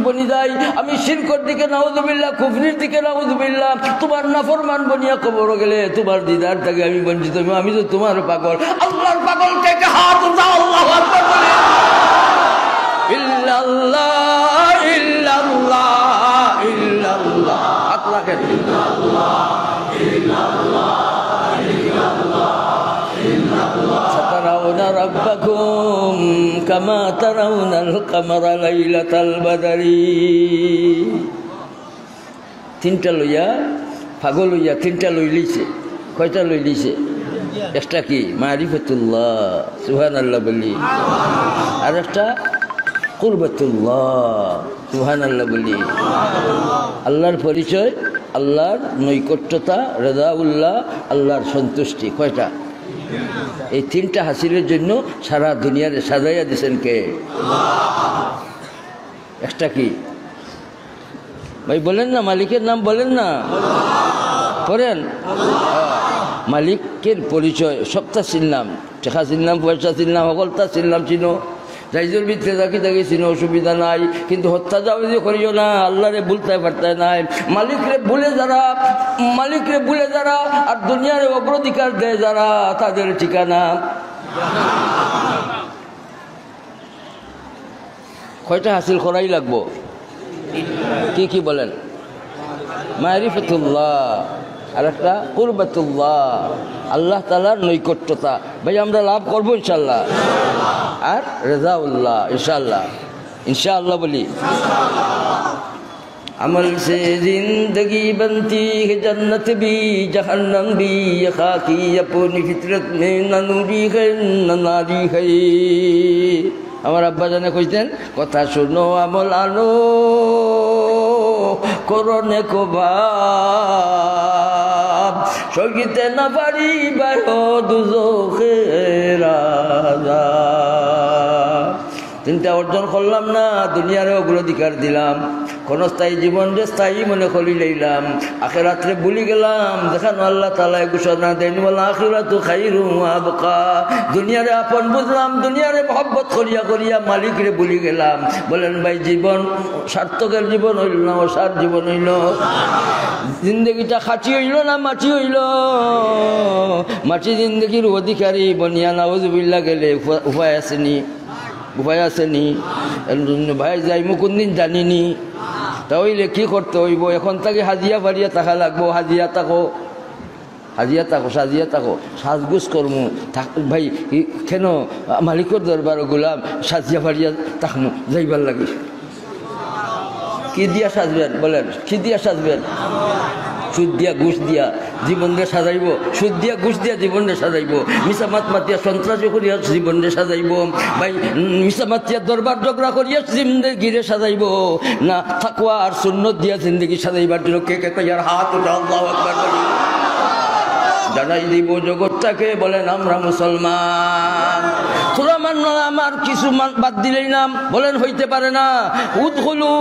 বনি যাই, আমি শিরকর দিকে নাউযুবিল্লাহ, কুফরির দিকে নাউযুবিল্লাহ, তোমার নাফরমান বনিয়া কবর গেলে তোমার দিদার থেকে আমি বঞ্চিত। আমি তো তোমার পাগল, আল্লাহর পাগল থেকে হাত উঠাও, আল্লাহু আকবার বলে ইল্লাল্লাহ ইল্লাল্লাহ ইল্লাল্লাহ। হাত রাখেন। সাতারাউনা রাব্বাকুম কামা তারাউনাল কামারা লাইলাতাল বাদরি। তিনটা লইয়া পাগল হইয়া তিনটা লই লইছে। কয়টা লই লইছে? একটা কি? মারিফাতুল্লাহ, সুবহানাল্লাহ বলি। আর একটা কুরবাতুল্লাহ, সুবহানাল্লাহ বলি। আল্লাহর পরিচয়, আল্লাহর নৈকট্যতা, রেজাউল্লাহ, আল্লাহর সন্তুষ্টি। কয়টা? এই তিনটা হাসিলের জন্য সারা দুনিয়ারে সাজাইয়া দিয়েছেন কে? একটা কি ভাই বলেন না? মালিকের নাম বলেন না, পড়েন। মালিকের পরিচয় সবটা চিনলাম, টেকা চিনলাম, পয়সা চিনলাম, সকলটা চিনলাম। চিনো রাইজের ভিতরে থাকি থাকি চিনো, অসুবিধা নাই, কিন্তু হত্যা যাওয়া করিও না। আল্লাহরে ভুলতে পারতে নাই। মালিকরে ভুলে যারা আর দুনিয়ারে অগ্রাধিকার দেয় যারা, তাদের ঠিকানা কয়টা হাসিল করাই লাগবো? কি কি বলেন? মারিফাতুল্লাহ, আর একটা কুরবাতুল্লাহ, আল্লাহ তাআলার নৈকট্যতা। ভাই আমরা লাভ করবো ইনশাল্লাহ। আর রেজাউল্লাহ, ইনশাল্লাহ। ইনশাআল্লাহ বলি। अमल से जिंदगी बनती है जन्नत भी जहन्नम भी, ये खाकी अपनी फितरत में न नूरी है न नारी है। আমার আব্বা জানে কইতেন, কথা শুনো আমল আলো করনে কো ভাব, সহিতে না পারি বায়ো দুজখের আযাব। তিনটা অর্জন করলাম না, দুনিয়ারে অগ্রাধিকার দিলাম, ক্ষণস্থায়ী জীবনরে স্থায়ী মনে করি লইলাম, আখিরাতরে ভুলি গেলাম। দেখানো আল্লাহ তাআলা ঘোষণা দেন, ওয়াল আখিরাতু খায়রুম ওয়া আবকা। দুনিয়ারে আপন বুঝলাম, দুনিয়ারে মহব্বত করিয়া করিয়া মালিকরে ভুলি গেলাম। বলেন ভাই, জীবন সার্থকের জীবন হইল না অসার জীবন হইল? জিন্দগিটা খাঁটি হইল না মাটি হইল? মাটি জিন্দগির অধিকারী বনিয়া নাউযুবিল্লাহ গেলে উপায় আসেনি? উপায় আসেনি? ভাই যাই মুকুন্দিন জানিনি, তাহলে কি করতে হইব? এখন তাকে হাজিয়া ফারিয়া থাকা লাগবো। হাজিয়া থাকো, সাজিয়া থাকো, সাজগুজ করমু ভাই। কেন মালিকর দরবার গুলাম সাজিয়া ফারিয়া থাকমু যাইবার লাগে? কি দিয়া সাজবেন? বলেন, কি দিয়া সাজবেন? সুদ দিয়া ঘুষ দিয়া জীবনরে সাজাইব, সুদ দিয়া ঘুষ দিয়া জীবনরে সাজাইব, মিসামাত মাতিয়া সন্ত্রাসী করিয়া জীবনরে সাজাইব, ভাই মিসামাতিয়া দরবার ঝগড়া করিয়া জিন্দগিরে সাজাইব না তাকওয়া আর সুন্নত দিয়া জিন্দগি সাজাইবার জন্য কে কে কইয়ার হাত উঠা আল্লাহু আকবার বলি। জানাই দিব জগৎটাকে, বলেন আমরা মুসলমান। তোরা মান্য আমার কিছু বাদ দিলেই নাম, বলেন হইতে পারে না। উদখুলু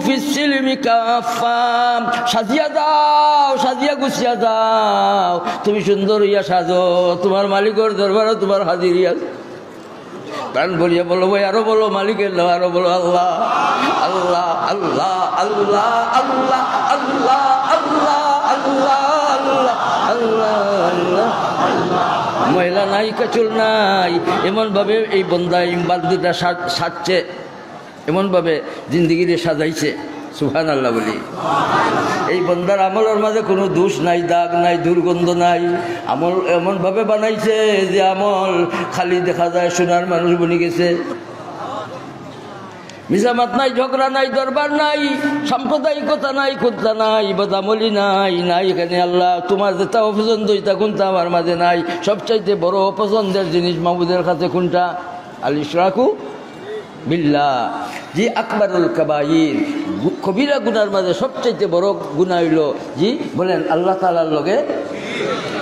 ফিস সিলমি কাফা, সাজিয়া দাও, সাজিয়া গুছিয়া দাও। তুমি সুন্দর হইয়া সাজো, তোমার মালিকের দরবারে তোমার হাজিরি আছে। প্রাণ বলিয়া বলো ভাই, আরো বলো মালিকের নাম, আরো বলো আল্লাহ আল্লাহ আল্লাহ আল্লাহ আল্লাহ আল্লাহ আল্লাহ আল্লাহ আল্লাহ আল্লাহ। মহিলা নাই, কাচুল নাই, এমনভাবে এই বন্দা বালদুটা সাজছে, এমনভাবে জিন্দগিরে সাজাইছে। সুবহানাল্লাহ বলি। এই বন্দার আমলের মাঝে কোনো দোষ নাই, দাগ নাই, দুর্গন্ধ নাই। আমল এমনভাবে বানাইছে যে আমল খালি দেখা যায় সোনার মানুষ বনে গেছে। মিসামাত নাই, ঝগড়া নাই, দরবার নাই, সাম্প্রদায়িকতা নাই, খুদা নাই, বদামলি নাই, নাই এখানে আল্লাহ। তোমার যেটা অপছন্দ হইতা কোনটা আমার মাঝে নাই। সবচাইতে বড় অপছন্দের জিনিস মাহবুদের কাছে কোনটা? আল ইশরাকু বিল্লাহ, জি আকবরুল কাবাইর। কবিরা গুনার মাঝে সবচাইতে বড় গুনাহ হইল জি বলেন আল্লাহ তাআলার লগে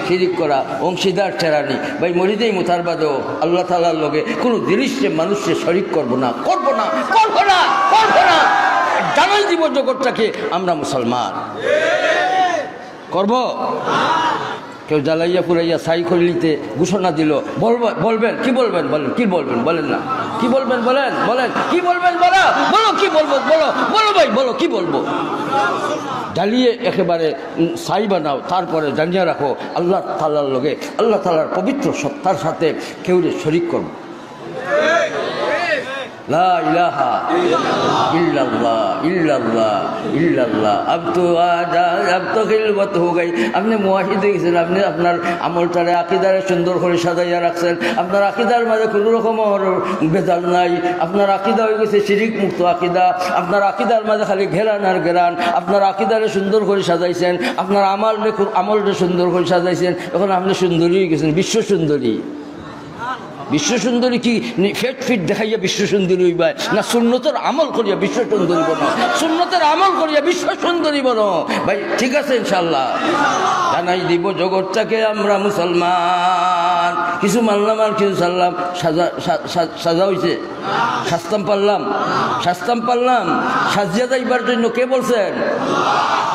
শিরিক করা, অংশীদার ঠেরানি। ভাই মরিদেই মুতার বাদেও আল্লাহ তাআলার লগে কোনো জিনিসে মানুষকে শরিক করবো না, করবো না, করবো না, করবো না। জানাই দিব জগৎটাকে আমরা মুসলমান। করব? কেউ জ্বালাইয়া পুরাইয়া সাই খলিতে ঘোষণা দিল, বলবেন কি বলবেন? বলেন কি বলবেন? বলেন না কি বলবেন? বলেন বলেন কি বলবেন? বলো বলো কি বলবো? বলো বলো ভাই বলো কি বলবো? জ্বালিয়ে একেবারে সাই বানাও, তারপরে জানিয়ে রাখো আল্লাহ তাআলার লগে, আল্লাহ তাআলার পবিত্র সত্তার সাথে কেউরে শরীক করবো। লা ইলাহা ইল্লাল্লাহ ইল্লাল্লাহ ইল্লাল্লাহ। আব তো খিলবত হো গই। আপনি মুওয়াহিদ হয়ে গেছেন, আপনি আপনার আমলটারে আকিদারে সুন্দর করে সাজাইয়া রাখছেন, আপনার আকিদার মাঝে কোনো রকম ভেজাল নাই, আপনার আকিদা হয়ে গেছে শিরিক মুক্ত আকিদা, আপনার আকিদার মাঝে খালি ঘেরান আর ঘেরান, আপনার আকিদারে সুন্দর করে সাজাইছেন, আপনার আমলটা সুন্দর করে সাজাইছেন, এখন আপনি সুন্দরী হয়ে গেছেন, বিশ্ব সুন্দরী। বিশ্ব সুন্দরী কি ফেট ফিট দেখাইয়া বিশ্ব সুন্দরী হইবা, না সুন্নতের আমল করিয়া বিশ্ব সুন্দরী বনো? সুন্নতের আমল করিয়া বিশ্ব সুন্দরী বনো ভাই। ঠিক আছে ইনশাল্লাহ, জানাই দিব জগৎটাকে আমরা মুসলমান। কিছু মানলাম আর কিছু সারলাম, সাজা হয়েছে, শাস্তাম পারলাম, শাস্তাম পারলাম। সাজিয়া যাইবার জন্য কে বলছেন?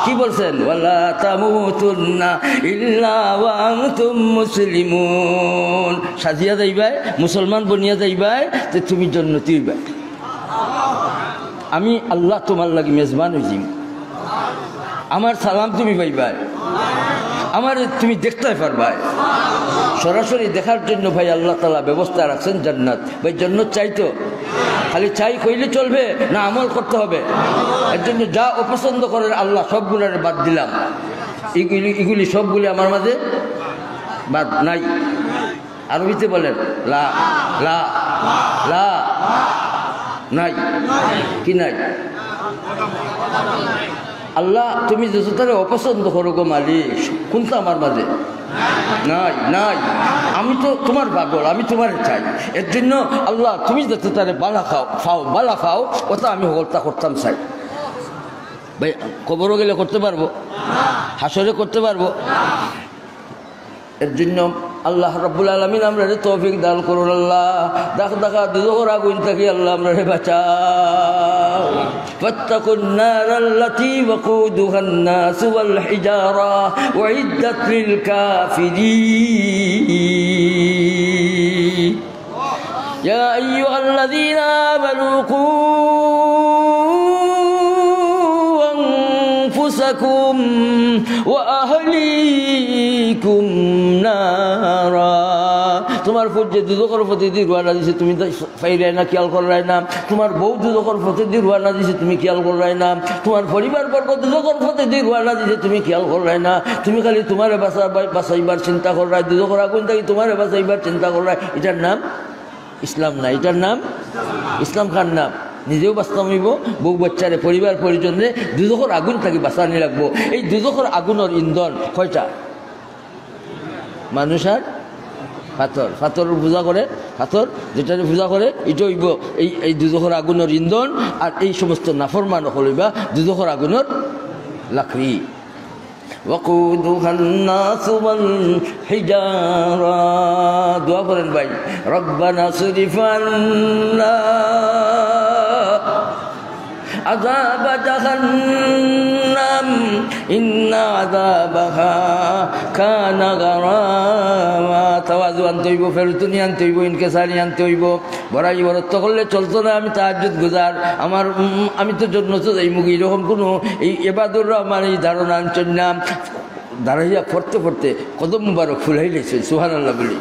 কি বলছেন? ওয়ালা তামুতুন্না ইল্লা ওয়া আনতুম মুসলিমুন। সাজিয়া যাইবাই, মুসলমান বনিয়া যাইবাই, তো তুমি জন্নতি হইবাই। আমি আল্লাহ তোমার লাগি মেজবান হইছি, আমার সালাম তুমি পাইবাই, আমার তুমি দেখতে পারবাই। সরাসরি দেখার জন্য ভাই আল্লাহ তাআলা ব্যবস্থা রাখছেন জান্নাত। ভাই জান্নাত চাইতো খালি চাই কইলে চলবে না, আমল করতে হবে। এর জন্য যা অপছন্দ করেন আল্লাহ সবগুলোর বাদ দিলাম, এগুলি সবগুলি আমার মাঝে বাদ নাই। আরবিতে বলেন লা লা লা, নাই কি নাই? আল্লাহ তুমি যত তারা অপছন্দ করো গো মালিক, কোনটা আমার মাঝে নাই? নাই। আমি তো তোমার পাগল, আমি তোমার চাই। এর জন্য আল্লাহ তুমি যত তারে বালা খাও বালা খাও, ওটা আমি হলতা করতাম চাই। ভাই কবরও গেলে করতে পারবো, হাসরে করতে পারবো। এর জন্য আল্লাহ রাব্বুল আলামিন আমরা তৌফিক দান করুন। আল্লাহ দেখা দুজোর আগুন থেকে আল্লাহ আমরা বাঁচাও। ফাত্তাকুন নারাল্লাতী ওয়াকুদুহান নাস ওয়াল হিজারা উইদ্দাত লিল কাফিরিন। ইয়া আইয়ুহাল্লাযীনা আমানু কু আনফুসাকুম ওয়া আহলিকুম নারা। তোমার যে দুদকের প্রতি রুয়ানা দিছে তুমি ফাইরাই না, খেয়াল করাই না। তোমার বউ দুদকের প্রতি রুয়ানা দিছে তুমি খেয়াল করাই না। তোমার পরিবার বর্গ দুদকের প্রতি রুয়ানা দিছে তুমি খেয়াল করাই না। তুমি খালি তোমার বাঁচাইবার চিন্তা করাই, দুদকের আগুন থাকি তোমার বাঁচাইবার চিন্তা করাই। এটার নাম ইসলাম না, এটার নাম ইসলাম খান নাম। নিজেও বাঁচতাম হইব, বউ বাচ্চারে পরিবার পরিজনে দুদকের আগুন থাকি বাঁচানি লাগবো। এই দুদকের আগুনের ইন্ধন কয়টা? মানুষ আর পাথর। পাথরের পূজা করে, পাথর যেটারে পূজা করে এটা হইব এই দুদকের আগুনের ইন্ধন। আর এই সমস্ত নাফরমান হইবা দুদকের আগুনের লাকড়ি। ওয়াকুদুহান নাস ওয়াল হিজারা। দোয়া করেন ভাই, রব্বানা সরিফ আন্না আযাব জাহান্নাম ইন্না আযাবাহা কানা গারামা। তাওয়াজু আনতে হইব, ফেরতুনি আনতে হইব, ইনকেসারি আনতে হইব। বড়াই বরত্ব করলে চলতো না। আমি তাহাজ্জুদ গুজার, আমি তো জন্নত যাই মুগি, এরকম কোনো এই এবাদুর রহমান এই ধারণা আনছেন না। দাঁড়াইয়া পড়তে পড়তে কদম মুবারক ফুলাই লেছে সুবহানাল্লাহ বলি।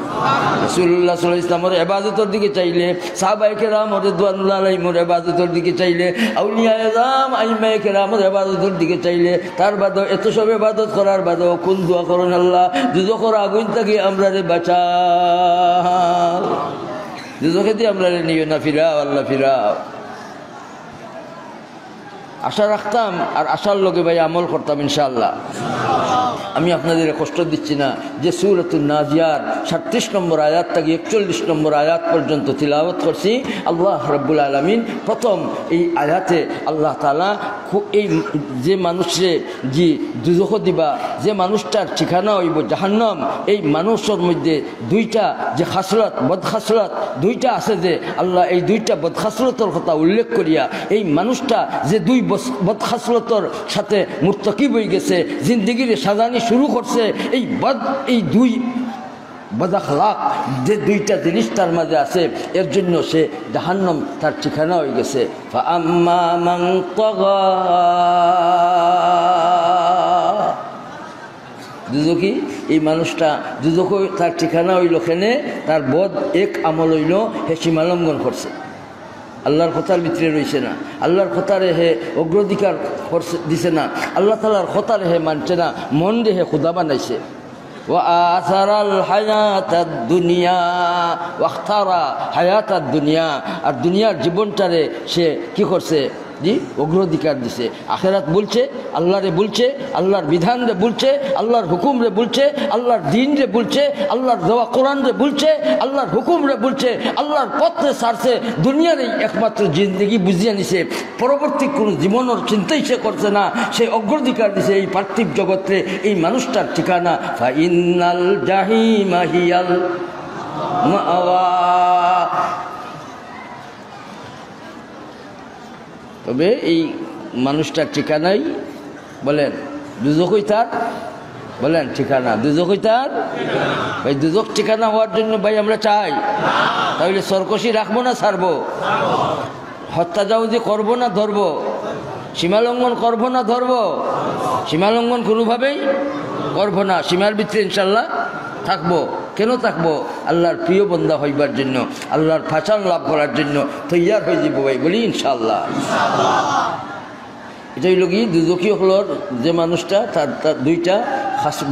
রাসূলুল্লাহ সাল্লাল্লাহু আলাইহি ওয়াসাল্লামের ইবাদতের দিকে চাইলে, সাহাবায়ে কেরাম রিদওয়ানুল্লাহি আলাইহিমের ইবাদতের দিকে চাইলে, আউলিয়া আযম আইম্মায়ে কেরামের ইবাদতের দিকে চাইলে, তার বাদেও এত সব ইবাদত করার বাদেও কোন দোয়া করেন, আল্লাহ দুজখের আগুন থেকে আমরারে বাঁচাও, দুজখে দিয়ে আমরারে নিও না ফিরাও, আল্লাহ ফিরাও। আশা রাখতাম আর আশার লগে ভাই আমল করতাম ইনশাআল্লাহ। আমি আপনাদের কষ্ট দিচ্ছি না যে সূরাতুন নাজিয়ার 37 নম্বর আয়াত থেকে 41 নম্বর আয়াত পর্যন্ত তিলাওয়াত করছি। আল্লাহ রাব্বুল আলামিন প্রথম এই আয়াতে আল্লাহ তাআলা এই যে মানুষে যে দুজখ দিবা, যে মানুষটার ঠিকানা হইব জাহান্নাম, এই মানুষের মধ্যে দুইটা যে খাসলত বদখাসলত দুইটা আছে, যে আল্লাহ এই দুইটা বদখাসলতের কথা উল্লেখ করিয়া এই মানুষটা যে দুই বদখাসলতর সাথে মুর্তকিব হয়ে গেছে, জিন্দগির সাজানি শুরু করছে, এই দুই বদাখলাক যে দুইটা জিনিস তার মাঝে আছে, এর জন্য সে জাহান্নাম তার ঠিকানা হয়ে গেছে। ফাআম্মা মান তাগা, দুজকি এই মানুষটা দুজক তার ঠিকানা হইল কেনে, তার বদ এক আমল হইল হে সীমালঙ্ঘন করছে, আল্লাহর কথার ভিতরে রয়েছে না, আল্লাহর কথারে হে অগ্রাধিকার দিছে না, আল্লাহ তাআলার কথারে হে মানছে না, মন রে হে খুদা বানাইছে। ওয়াআসারাল হায়াতাদ দুনিয়া ওয়াখতারা হায়াতাদ দুনিয়া, আর দুনিয়ার জীবনটারে সে কি করছে, জি অগ্রাধিকার দিছে। আখেরাত বলছে, আল্লাহরে বলছে, আল্লাহর বিধান রে বলছে, আল্লাহর হুকুম রে বলছে, আল্লাহর দিন রে বলছে, আল্লাহর দেওয়া কোরআন রে বলছে, আল্লাহর হুকুম রে বলছে, আল্লাহর পথে সারছে, দুনিয়ার এই একমাত্র জিন্দগি বুঝিয়ে নিছে, পরবর্তী কোনো জীবনের চিন্তাই সে করছে না, সে অগ্রাধিকার দিছে এই পার্থিব জগতে এই মানুষটার ঠিকানা। ফাইন্নাল জাহিমা হিয়াল মাওয়া, তবে এই মানুষটার ঠিকানাই বলেন দুজকই তার, বলেন ঠিকানা দুজকই তার। ভাই দুজক ঠিকানা হওয়ার জন্য ভাই আমরা চাই, তাহলে সরকশি রাখবো না ছাড়বো, হত্যাজাউজি করবো না ধরবো, সীমালঙ্ঘন করবো না ধরবো, সীমালঙ্ঘন কোনোভাবেই করবো না, সীমার ভিতরে ইনশাল্লাহ থাকবো। কেন থাকবো? আল্লাহর প্রিয় বন্দা হইবার জন্য, আল্লাহর ফাঁচান লাভ করার জন্য তৈয়ার হয়ে যাব ভাই, বলি ইনশাআল্লাহ। এটাই লোক দুজকি হলোর যে মানুষটা তার দুইটা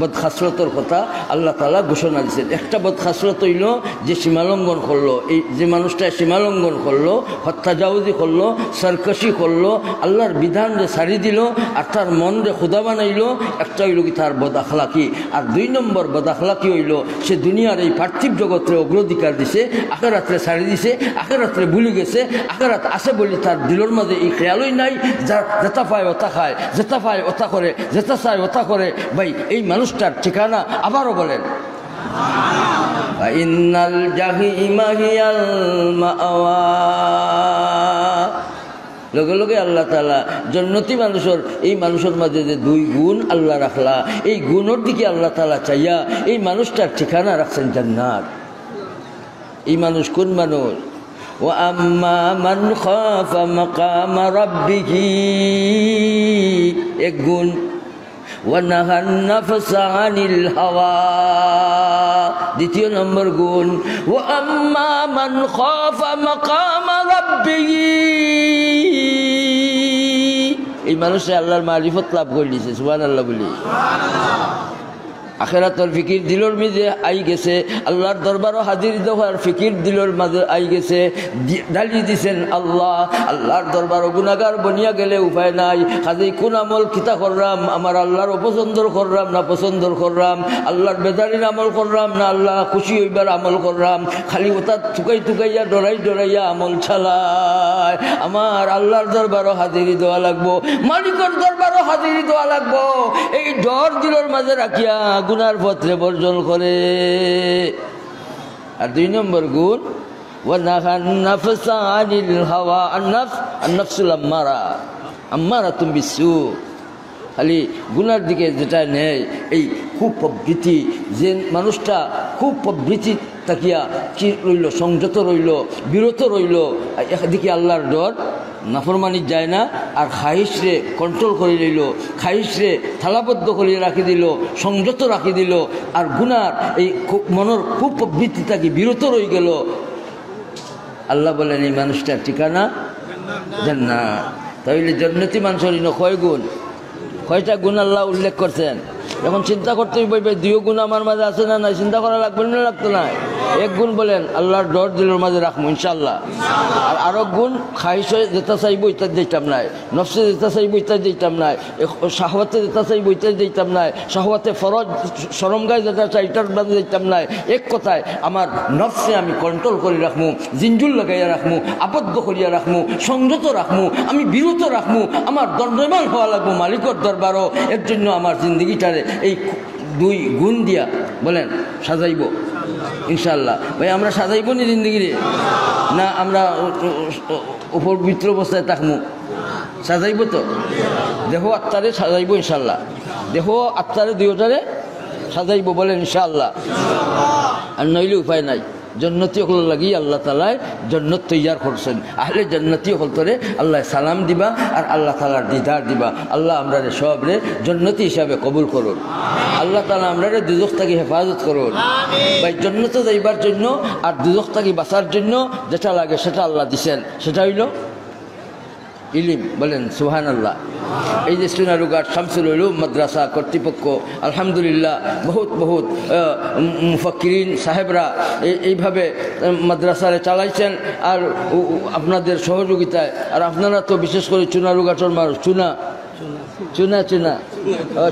বদখাসলতর কথা আল্লাহ তাআলা ঘোষণা দিচ্ছেন। একটা বদখাসলত হইল যে সীমালঙ্ঘন করলো, এই যে মানুষটা সীমালঙ্ঘন করলো, হত্যাজাউজি করলো, সরকশি করলো, আল্লাহর বিধান যে সারি দিল আর তার মন রে খুদা বানাইলো, একটা হইল কি তার বদাখলাকি। আর 2 নম্বর বদাখলাকি হইল সে দুনিয়ার এই পার্থিব জগতের অগ্রাধিকার দিছে, আখেরাতে সারি দিছে, আখেরাতে ভুলে গেছে, আখেরাত আছে বলে তার দিলের মাঝে এই খেয়ালই নাই, যেটা পায় ওটা খায়, যেটা পায় ওটা করে, যেটা চায় ওটা করে। ভাই এই মানুষটার ঠিকানা আবারও বলেন ইন্নাল জাহিমা হিয়াল মাওয়া। লগে লগে আল্লাহ তাআলা জান্নাতি মানুষের এই মানুষের মাঝে যে 2 গুণ আল্লাহ রাখলা, এই গুণের দিকে আল্লাহ তাআলা চাইয়া এই মানুষটার ঠিকানা রাখছেন জান্নাত। এই মানুষ কোন মানুষ? وأما من خاف مقام ربه এক গুণ, ونهى النفس عن الهوى দ্বিতীয় নম্বর গুণ, وأما من خاف مقام ربه এই মানুষে আল্লাহর মারিফত লাভ করে নিয়েছে। সুবহানাল্লাহ বলি। আখেরাতর ফিকির দিলর মাঝে আই গেছে, আল্লাহর দরবারও হাজির দেওয়ার ফিকির দিলর মাঝে আই গেছে, ডালিয়ে দিছেন আল্লাহ। আল্লাহর দরবারও গুনাহগার বনিয়া গেলে উপায় নাই, কাজে কোন আমল কিতা করলাম, আমার আল্লাহর অপছন্দর করলাম না পছন্দর করলাম, আল্লাহর বেদারির আমল করলাম না আল্লাহ খুশি হইবার আমল করলাম, খালি ওটা টুকাইয়া ডরাইয়া আমল ছালাই। আমার আল্লাহর দরবারও হাজিরি দেওয়া লাগবো, মালিকের দরবারও হাজিরি দেওয়া লাগবো। এই ডর দিলর মাঝে রাখিয়া গুনার পথে বর্জন করে। আর 2 নম্বর গুণ, ওয়ানাহান নাফসা আনিল হাওয়া, আন-নাফসুল আম্মারাতুম বিসু, খালি গুনার দিকে যেটা নেয়, এই খুব প্রবৃত্তি, যে মানুষটা খুব প্রবৃত্তি তাকিয়া কি রইল, সংযত রইল, বিরত রইল, একদিকে আল্লাহর ডর, নাফরমানি যায় না, আর খাইশরে কন্ট্রোল করে লইল, খাইশরে থালাবদ্ধ করে রাখি দিল, সংযত রাখি দিল, আর গুনার এই মনের খুব প্রবৃত্তি থাকি বিরত রয়ে গেল। আল্লাহ বলেন এই মানুষটার ঠিকানা জান্নাত। তাহলে জান্নাতি মানুষের কয় গুণ, কয়টা গুণ আল্লাহ উল্লেখ করছেন? এখন চিন্তা করতে হইবে 2 গুণ আমার মাঝে আছে না নাই, চিন্তা করা লাগবে না, লাগতো না? এক গুণ বলেন আল্লাহর ডর দিলের মাঝে রাখবো ইনশাল্লাহ। আর আরো গুণ খাইশে যেটা চাইব ইত্যাদ দিতাম নাই, নফসে যেটা চাইব ইত্যাদ দিতাম নাই, শাহওয়াতে যেটা চাইব ইত্যাদ দিতাম নাই, শাহওয়াতে ফরজ শরমগায় যেটা চাই এটার মাঝে দিতাম নাই। এক কথায় আমার নফসে আমি কন্ট্রোল করে রাখবো, জিঞ্জুর লাগাইয়া রাখবো, আবদ্ধ করিয়া রাখবো, সংযত রাখবো, আমি বিরত রাখবো। আমার দণ্ডমান হওয়া লাগবো মালিকর দরবারও। এর জন্য আমার জিন্দগিটারে এই দুই গুণ দিয়া বলেন সাজাইব ইনশাল্লাহ। ভাই আমরা সাজাইব নি জিন্দগিরে, না আমরা উপর বিত্র অবস্থায় থাকবো? সাজাইব তো, দেহ আত্মারে সাজাইব ইনশাল্লাহ, দেহ আত্মারে দুইটারে সাজাইব বলেন ইনশাআল্লাহ। আর নইলে উপায় নাই, জন্নতি হল লাগি আল্লাহ তালায় জন্নত তৈয়ার করছেন। আহলে জন্নতি হল তোরে আল্লাহ সালাম দিবা আর আল্লাহ তালার দিদার দিবা। আল্লাহ আমরা রে সব রে জন্নতি হিসাবে কবুল করুন। আল্লাহ তালা আমরা রে দুজখ থাকি হেফাজত করুন। ভাই জন্নত যাইবার জন্য আর দুজখ থাকি বাঁচার জন্য যেটা লাগে সেটা আল্লাহ দিছেন, সেটা হইল ইলিম। বলেন সুবহানাল্লাহ। এই যে সোনারুঘাট শামসুল উলুম মাদ্রাসা কর্তৃপক্ষ আলহামদুলিল্লাহ বহুত বহুত মুফাক্কিরিন সাহেবরা এইভাবে মাদ্রাসারে চালাইছেন। আর আপনাদের সহযোগিতায়, আর আপনারা তো বিশেষ করে সোনারুঘাটের মানুষ চুনা চুনা চুনা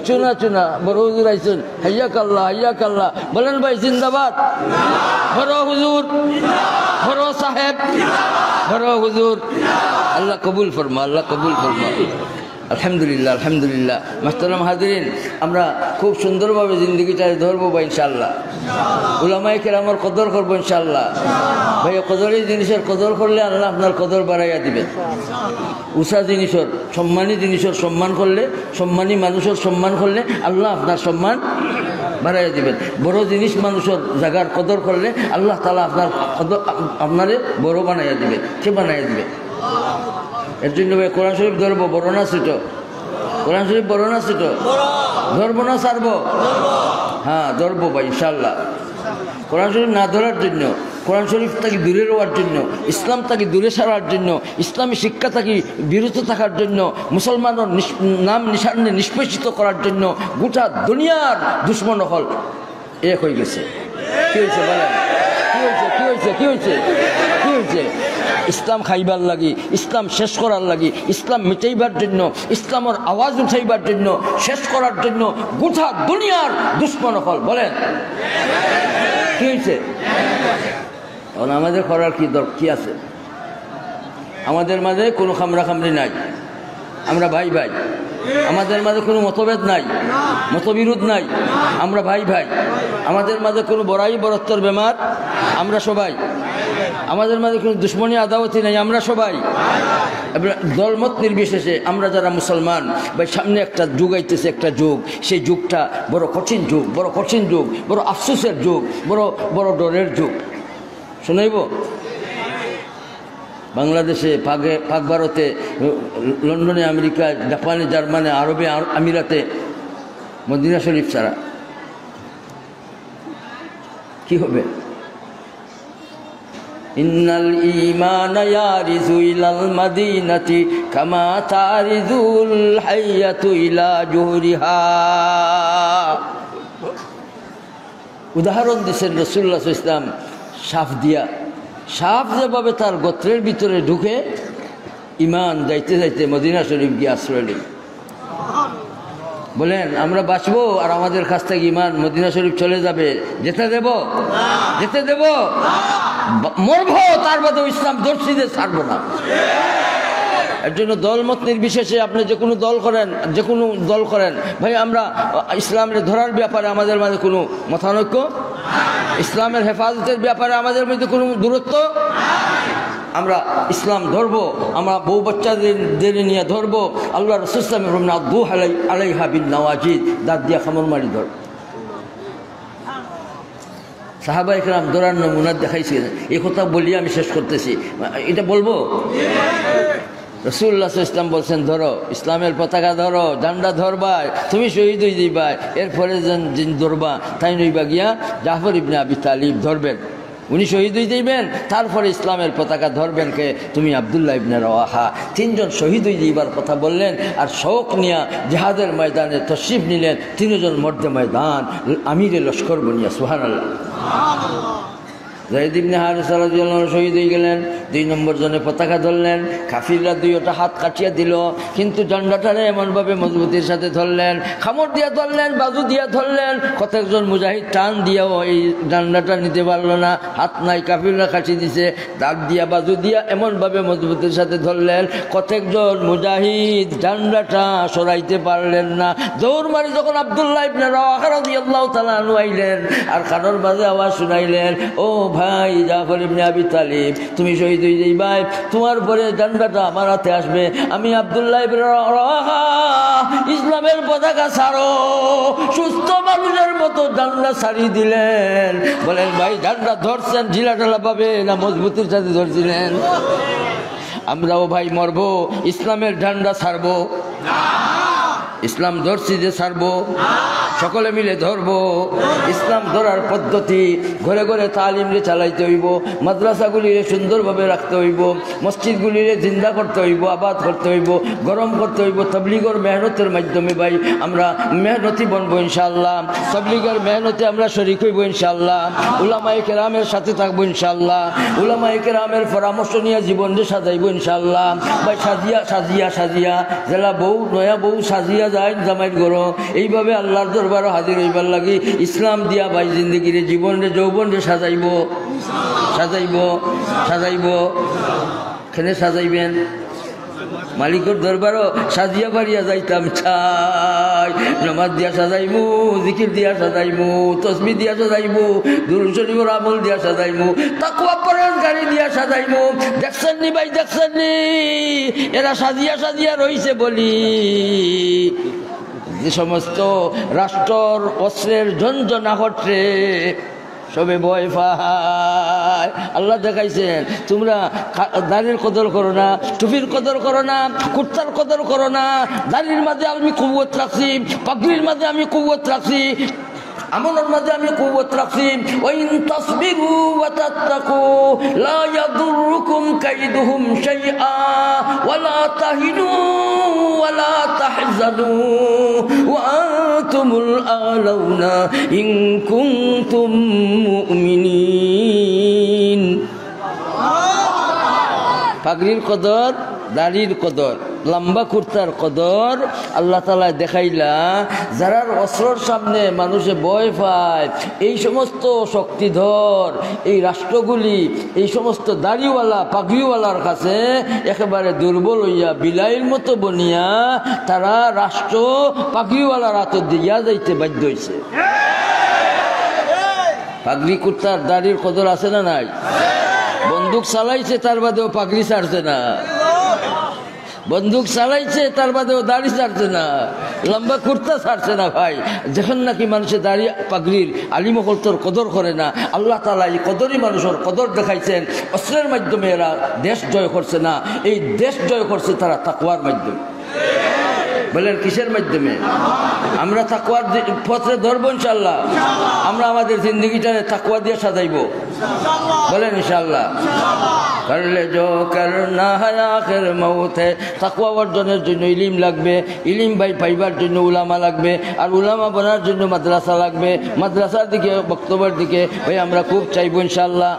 চুনা চুনা বড় হুজুর আইছেন, হাইয়াক আল্লাহ হাইয়াক আল্লাহ। বলেন ভাই জিন্দাবাদ। বড় হুজুর, বড় সাহেব, বড় হুজুর, আল্লাহ কবুল ফরমা, আল্লাহ কবুল ফরমা। আলহামদুলিল্লাহ আলহামদুলিল্লাহ। মাহতারাম হাজিরিন, আমরা খুব সুন্দরভাবে জিন্দগিটারে ধরবো ভাই ইনশাআল্লাহ। উলামায়ে কেরামের কদর করবো ইনশাআল্লাহ। ভাই কদর এই জিনিসের কদর করলে আল্লাহ আপনার কদর বাড়াইয়া দিবেন। উষা জিনিসের সম্মানী জিনিসের সম্মান করলে, সম্মানী মানুষের সম্মান করলে আল্লাহ আপনার সম্মান বাড়াইয়া দিবেন। বড় জিনিস মানুষের জায়গার কদর করলে আল্লাহ তাআলা আপনারে বড় বানাইয়া দিবে, কে বানাইয়া দিবে। এর জন্য ভাই কোরআন শরীফ ধরবো, বড় না ছোট? কোরআন শরীফ বড় না ছোট? ধরবো না ছাড়বো? হ্যাঁ ধরবো ভাই ইনশাল্লাহ। কোরআন শরীফ না ধরার জন্য, কোরআন শরীফ তাকে দূরে রওয়ার জন্য, ইসলাম তাকে দূরে সারার জন্য, ইসলামী শিক্ষা তাকে বিরত থাকার জন্য, মুসলমানের নাম নিশানে নিষ্পেষিত করার জন্য গোটা দুনিয়ার দুশ্মন হল এক হয়ে গেছে। কি হয়েছে বলেন? কি হয়েছে? কি হয়েছে? কি হয়েছে? কি হয়েছে? ইসলাম খাইবার লাগি, ইসলাম শেষ করার লাগি, ইসলাম মিটাইবার জন্য, ইসলামের আওয়াজ উঠাইবার জন্য, শেষ করার জন্য গোটা দুনিয়ার দুশ্মন হল। বলেন কি হয়েছে? এখন আমাদের করার কি আছে? আমাদের মাঝে কোনো খামরাখামরি নাই, আমরা ভাই ভাই। আমাদের মাঝে কোনো মতভেদ নাই, মতবিরোধ নাই, আমরা ভাই ভাই। আমাদের মাঝে কোনো বড়াই বরত্বর বেমার, আমরা সবাই। আমাদের মাঝে কোনো দুশ্মনী আদাওয়াতি নাই, আমরা সবাই। দলমত নির্বিশেষে আমরা যারা মুসলমান ভাই, সামনে একটা যুগ আইতেছে, একটা যুগ, সেই যুগটা বড় কঠিন যুগ, বড় কঠিন যুগ, বড় আফসোসের যুগ, বড় বড় ডরের যুগ। শুনাইব? বাংলাদেশে, পাক ভারতে, লন্ডনে, আমেরিকা, জাপানে, জার্মানে, আরবে আমিরাতে মদিনা শরীফ ছাড়া কি হবে? ইন্নাল ঈমানা ইয়ারিজু ইলাল মাদিনাতি কামা তারিজুল হাইয়াতু ইলা জুহরিহা। উদাহরণ দিচ্ছেন রাসূলুল্লাহ সাল্লাল্লাহু আলাইহি ওয়াসাল্লাম সাপ দিয়া। সাপ যেভাবে তার গোত্রের ভিতরে ঢুকে, ইমান যাইতে যাইতে মদিনা শরীফ গিয়ে আশ্রয় নেই। বলেন আমরা বাঁচবো আর আমাদের কাছ থেকে ইমান মদিনা শরীফ চলে যাবে? যেতে দেব? যেতে দেব? মরবো, তার বাদেও ইসলাম দর্শীদের ছাড়বো না। এর জন্য দলমত নির্বিশেষে আপনি যে কোনো দল করেন, যে কোনো দল করেন ভাই, আমরা ইসলামের ধরার ব্যাপারে আমাদের মাঝে কোনো মতানৈক্য, ইসলামের হেফাজতের ব্যাপারে আমাদের মধ্যে কোনো দূরত্ব। আমরা ইসলাম ধরবো, আমরা বউ বাচ্চাদের নিয়ে ধরবো। আল্লাহ রাসূল সাল্লাল্লাহু আলাইহি ওয়াসাল্লাম আদু আলাইহা বিন নওয়াজিদ, দাঁত দিয়া খামর মারি ধর। সাহাবায়ে কেরাম ধরার নমুনা দেখাইছেন। এই কথা বলিয়ে আমি শেষ করতেছি। এটা বলবো, রাসূলুল্লাহ সাল্লাল্লাহু আলাইহি ওয়াসাল্লাম বলছেন ধরো, ইসলামের পতাকা ধরো, ঝান্ডা ধরবা, তুমি শহীদ হয়ে যাইবা। এরপরে যিনি ধরবা তাই নইবা গিয়া জাফর ইবনে আবি তালিব ধরবেন, উনি শহীদ হয়ে যাইবেন। তারপরে ইসলামের পতাকা ধরবেন কে? তুমি আব্দুল্লাহ ইবনে রাওয়াহা। তিনজন শহীদ হয়ে যাইবার কথা বললেন। আর শৌক নিয়া জিহাদের ময়দানে তশরিফ নিলেন তিনজন মর্দে ময়দান, আমিরে লস্কর বনিয়া। সুবহানাল্লাহ। যায়েদ ইবনে হারেসা রাদিয়াল্লাহু আনহু শহীদ হয়ে গেলেন। 2 নম্বর জনে পতাকা ধরলেন, কাফিররা 2টা হাত কাটিয়ে দিল, কিন্তু ডান্ডাটারে এমনভাবে মজবুতির সাথে ধরলেন, খামড় দিয়া ধরলেন, বাজু দিয়া ধরলেন। কতজন মুজাহিদ টান দিয়াও এই ডান্ডাটা নিতে পারলো না, হাত নাই, কাফিররা কাটি দিছে, দাঁত দিয়া বাজু দিয়া এমনভাবে মজবুতির সাথে ধরলেন, কতজন মুজাহিদ ডান্ডাটা সরাইতে পারলেন না। দৌড় মারি যখন আব্দুল্লাহ ইবনে রাওয়াহা রাদিয়াল্লাহু তাআলা আনহু আইলেন আর কানের মাঝে আওয়াজ শুনাইলেন, ও ভাই জাফর ইবনে আবি তালিব, তুমি শহীদ হয়ে যাইবা, তোমার পরে ডান্ডাটা আমার হাতে আসবে। আমি আব্দুল্লাহ ইবনে রাওয়াহা, ইসলামের পতাকা ছাড়ো। সুস্থ মানুষের মতো ডান্ডা ছাড়ি দিলেন। বলেন ভাই, ডান্ডা ধরছেন ঢিলা ঢালা পাবে না মজবুতির সাথে ধরছিলেন? আমরাও ভাই মরবো, ইসলামের ডান্ডা ছাড়বো? ইসলাম ধরছি যে ছাড়বো? সকলে মিলে ধরবো। ইসলাম ধরার পদ্ধতি, ঘরে ঘরে তালিমরে চালাইতে হইব, মাদ্রাসাগুলিরে সুন্দরভাবে রাখতে হইব, মসজিদগুলিরে জিন্দা করতে হইব, আবাদ করতে হইব, গরম করতে হইব। তবলিগের মেহনতের মাধ্যমে ভাই আমরা মেহনতি বনবো ইনশাআল্লাহ। তবলিগের মেহনতে আমরা শরীক হইব ইনশাআল্লাহ। উলামায়ে কেরামের সাথে থাকবো ইনশাআল্লাহ। উলামায়ে কেরামের পরামর্শ নিয়ে জীবনকে সাজাইব ইনশাআল্লাহ। ভাই সাজিয়া জেলা বউ, নয়া বউ সাজিয়া যায় জামাইর গরো, এইভাবে আল্লাহর দরবারও হাজির হইবার লাগি ইসলাম দিয়া ভাই জিন্দগির জীবনে যৌবনে সাজাইব। কেনে সাজাইবেন? মালিকের দরবারও সাজিয়া বাড়িয়া যাইতাম চাই। নামাজ দিয়া সাজাইমু, জিকির দিয়া সাজাইমু, তসবিহ দিয়া সাজাইমু, দুরূদ শরীফের আমল দিয়া সাজাইমু, তাকওয়া পরহেজগারি দিয়া সাজাইমু। দেখছেন নি ভাই, দেখছেন নি এরা সাজিয়া রইছে বলি যে সমস্ত রাষ্ট্রর অস্ত্রের ঝঞ্ঝনা ঘটে সবে ভয় পায়। আল্লাহ দেখাইছেন, তোমরা দাড়ির কদর করো না, টুপির কদর করো না, কুর্তার কদর করো না। দাড়ির মাঝে আমি কুওয়াত রাখছি, পাগড়ির মাঝে আমি কুওয়াত রাখছি, আমলের মাঝে আমি কুওয়াত রাখছি। ওয়াইন তাসবিরু ওয়া তাত্তাকু লা ইয়াদুররুকুম কাইদুহুম শাইআ ওয়া লা তাহিনু ওয়া লা তাহজানু ওয়া আনতুমুল আ'লাউনা ইন কুনতুম মুমিনিন। পাগড়ির কদর, দাড়ির কদর, লম্বা কুর্তার কদর আল্লাহ তাআলা দেখাইলা। যারার অস্ত্রর সামনে মানুষে ভয় পায়, এই সমস্ত শক্তিধর এই রাষ্ট্রগুলি এই সমস্ত দাড়িওয়ালা পাগড়িওয়ালার কাছে একেবারে দুর্বল হইয়া বিলাইয়ের মতো বনিয়া তারা রাষ্ট্র পাগড়িওয়ালার হাতে দিয়া যাইতে বাধ্য হয়েছে। পাগড়ি কুর্তার দাড়ির কদর আছে না নাই? বন্দুক চালাইছে তার বাদেও পাগড়ি ছাড়ছে না, বন্দুক চালাইছে তার বাদেও দাড়ি ছাড়ছে না, লম্বা কুর্তা ছাড়ছে না। ভাই যখন নাকি মানুষের দাড়ি পাগড়ির আলিমকলতর কদর করে না, আল্লাহ তাআলা এই কদরই মানুষের কদর দেখাইছেন। অস্ত্রের মাধ্যমে এরা দেশ জয় করছে না, এই দেশ জয় করছে তারা তাকওয়ার মাধ্যমে। বলেন কিসের মাধ্যমে? আমরা তাকওয়ার পথে ধরবো ইনশাআল্লাহ। আমরা আমাদের জিন্দগিটারে তাকওয়া দিয়ে সাজাইব। বলেন ইনশাআল্লাহ। করলে जो करना है आखिर मौत है। তাকওয়া অর্জনের জন্য ইলম লাগবে, ইলম ভাই পাইবার জন্য উলামা লাগবে, আর উলামা বনার জন্য মাদ্রাসা লাগবে। মাদ্রাসার দিকে বক্তব্যের দিকে ভাই আমরা খুব চাইব ইনশাআল্লাহ।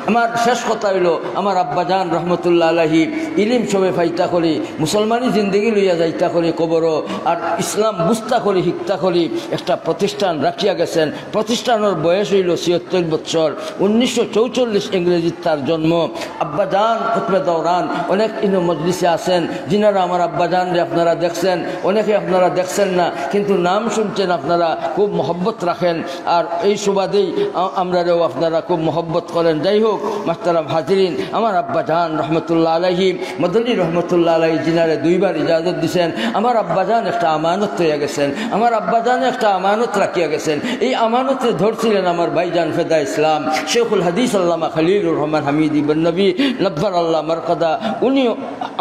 আমার শেষ কথা হইল, আমার আব্বাজান রহমতুল্লাহ আলাইহি ইলম সবে ফাইতা করি, মুসলমানি জিন্দগি লইয়া যাইতা করি কবরও, আর ইসলাম বুঝতা করি হিকতা করি একটা প্রতিষ্ঠান রাখিয়া গেছেন। প্রতিষ্ঠানের বয়স হইল ৭৬ বছর। 1944 ইংরেজির তার জন্ম। আব্বাজান খুতবে দৌরান অনেক ইনো মজলিসে আছেন, যিনারা আমার আব্বাজানরে আপনারা দেখছেন, অনেকে আপনারা দেখছেন না, কিন্তু নাম শুনছেন, আপনারা খুব মহব্বত রাখেন, আর এই সুবাদেই আমরাও আপনারা খুব মহব্বত করেন। যাই হোক মাহতারাম হাজিরিন, আমার আব্বাজান রহমতুল্লাহ আলাইহি মদনী রহমতুল্লাহ আলাইহি যিনারে 2 বার ইজাজত দিছেন, আমার আব্বাজান একটা আমানত হইয়া গেছেন, আমার আব্বাজান একটা আমানত রাখিয়া গেছেন। এই আমানতে ধরছিলেন আমার ভাইজান ফেদা ইসলাম শেখুল হাদিস আল্লামা খলিলুর রহমান হামিদ ইবন নবী নব্বার আল্লাহ মারকাদা। উনিও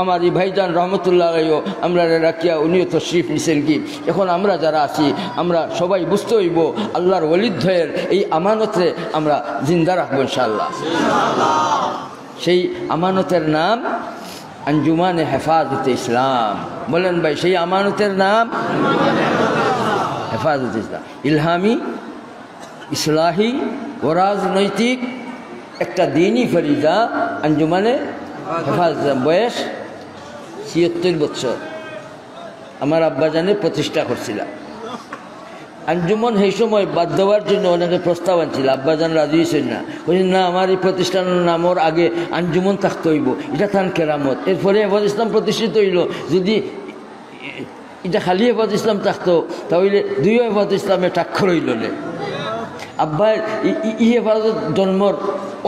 আমার এই ভাইজান রহমতুল্লাহ আলাইহিও আমরা রাখিয়া উনিও তশরিফ নিছেন। কি এখন আমরা যারা আছি আমরা সবাই বুঝতে হইব আল্লাহর ওলিদ্বয়ের এই আমানতে আমরা জিন্দা রাখবো ইনশাআল্লাহ। সেই আমানতের নাম আঞ্জুমানে হেফাজতে ইসলাম। বলেন ভাই সেই আমানতের নাম হেফাজতে ইসলাম। ইলহামি, ইসলাহি ও রাজনৈতিক একটা দিনই ফরিদা আঞ্জুমানে হেফাজত, বয়স ৭৬ বছর। আমার আব্বাজানের প্রতিষ্ঠা করছিলাম। আঞ্জুমন সেই সময় বাদ দেওয়ার জন্য অনেকে প্রস্তাব আনছিল, আব্বাজান রাজি হয়েছেন না, বলছেন না আমার এই প্রতিষ্ঠানের নামর আগে আঞ্জুমন থাকতে হইব, এটা থান কেরামত। এরপরে হেফাজ ইসলাম প্রতিষ্ঠিত হইল, যদি এটা খালি হেফাজ ইসলাম থাকতো তাহলে দুই হেফাজ ইসলামে টাক্ষর হইল না। আব্বাই ই হেফাজত জন্মর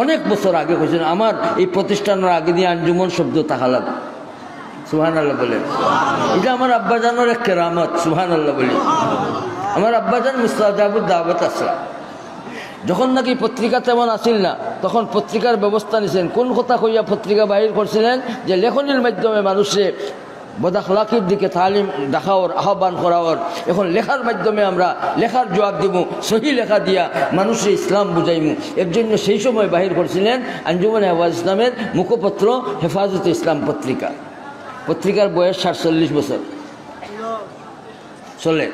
অনেক বছর আগে কইছেন আমার এই প্রতিষ্ঠানের আগে দিয়ে আঞ্জুমন শব্দ তাকালাম। সুবহানাল্লাহ বলে, এটা আমার আব্বাজানের এক কেরামত। সুবহানাল্লাহ বলি। আমার আব্বাজান মুস্তাজাবুদ দাওয়াত আছে। যখন নাকি পত্রিকা তেমন আসিল না তখন পত্রিকার ব্যবস্থা নিয়েছেন। কোন কথা কইয়া পত্রিকা বাহির করছিলেন যে লেখনির মাধ্যমে মানুষের বদাখলাকির দিকে তালিম দেখাওয়ার, আহ্বান করাওয়ার। এখন লেখার মাধ্যমে আমরা লেখার জবাব দিব, সহি লেখা দিয়া মানুষের ইসলাম বুঝাইমু। এর জন্য সেই সময় বাহির করছিলেন আঞ্জুমানে হেফাজ ইসলামের মুখপত্র হেফাজতে ইসলাম পত্রিকা। পত্রিকার বয়স ৪৭ বছর চলে।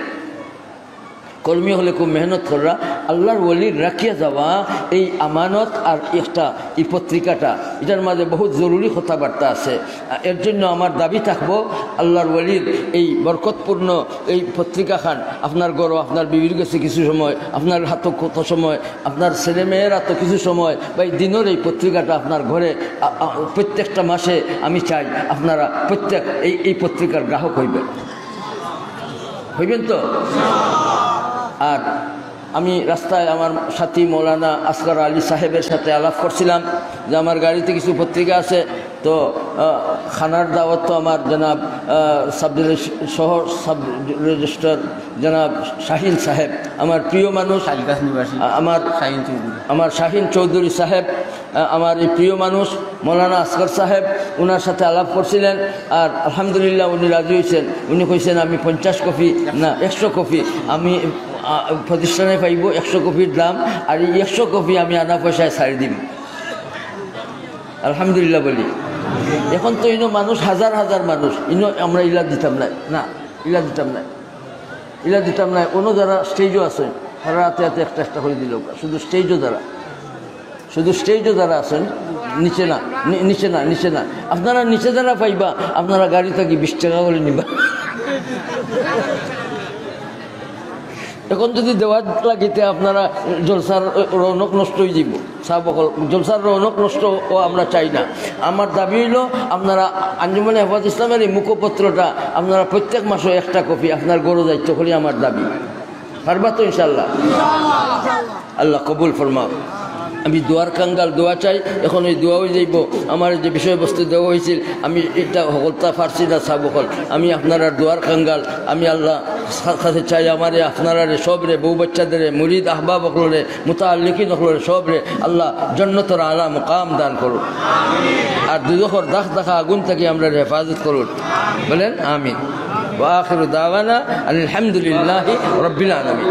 কর্মী হলে খুব মেহনত করা, আল্লাহর ওলির রাখিয়া যাওয়া এই আমানত আর একটা এই পত্রিকাটা, এটার মাঝে বহুত জরুরি কথাবার্তা আছে। এর জন্য আমার দাবি থাকবো আল্লাহর ওলির এই বরকতপূর্ণ এই পত্রিকাখান আপনার গর্ব, আপনার বিবির কাছে কিছু সময়, আপনার হাত কত সময়, আপনার ছেলেমেয়েরা তো কিছু সময়, বা এই দিনের এই পত্রিকাটা আপনার ঘরে প্রত্যেকটা মাসে আমি চাই আপনারা প্রত্যেক এই পত্রিকার গ্রাহক হইবেন তো। আর আমি রাস্তায় আমার সাথী মৌলানা আসগর আলী সাহেবের সাথে আলাপ করছিলাম যে আমার গাড়িতে কিছু পত্রিকা আছে, তো খানার দাওয়াত তো আমার জনাব শহর সাব রেজিস্ট্রার জনাব শাহিন সাহেব, আমার প্রিয় মানুষ, আমার শাহিন চৌধুরী সাহেব, আমার এই প্রিয় মানুষ মৌলানা আসগর সাহেব, ওনার সাথে আলাপ করছিলেন। আর আলহামদুলিল্লাহ উনি রাজি হয়েছেন। উনি কইছেন আমি 50 কপি না 100 কপি আমি প্রতিষ্ঠানে পাইব, 100 কপির দাম, আর এই 100 কপি আমি আনা পয়সায় ছাড়ি দিব। আলহামদুলিল্লাহ বলি। এখন তো ইনো মানুষ হাজার হাজার মানুষ, ইনো আমরা ইলা দিতাম না ইলা দিতাম না। অন্য যারা স্টেজও আছে তারা হাতে হাতে একটা একটা করে দিল, শুধু স্টেজও যারা আছেন নিচে না আপনারা নিচে যারা পাইবা আপনারা গাড়ি থাকি 20 টাকা করে নিবা। এখন যদি দেওয়ার লাগিতে আপনারা জলসার রৌনক নষ্ট হয়ে যাব, সাবকল জলসার রৌনক নষ্ট ও আমরা চাই না। আমার দাবি হইল আপনারা আঞ্জুমানে হেফাজ ইসলামের এই মুখপত্রটা আপনারা প্রত্যেক মাসে একটা কপি আপনার গরু দায়িত্ব করি আমার দাবি। পারবা তো ইনশাল্লাহ? আল্লাহ কবুল ফরমাও। আমি দোয়ার কাঙ্গাল, দোয়া চাই। এখন ওই দোয়া হয়ে যাইব। আমার যে বিষয়বস্তু দেওয়া হয়েছিল আমি এটা হকলতা পারছি না সাবকল, আমি আপনারা দোয়ার কাঙ্গাল। আমি আল্লাহ কাছে চাই আমারে আপনারা সবরে, বউ বাচ্চাদের, মুরিদ আহবাব হকলরে, মুতাআল্লিকিন হকলরে সবরে আল্লাহ জান্নাতের আলা মুকাম দান করুন, আর দুজখর দাখ দেখা আগুন থেকে আমরা হেফাজত করুন। বলেন আমিন। ওয়া আখিরু দাওয়ানা আলহামদুলিল্লাহি রাব্বিল আলামিন।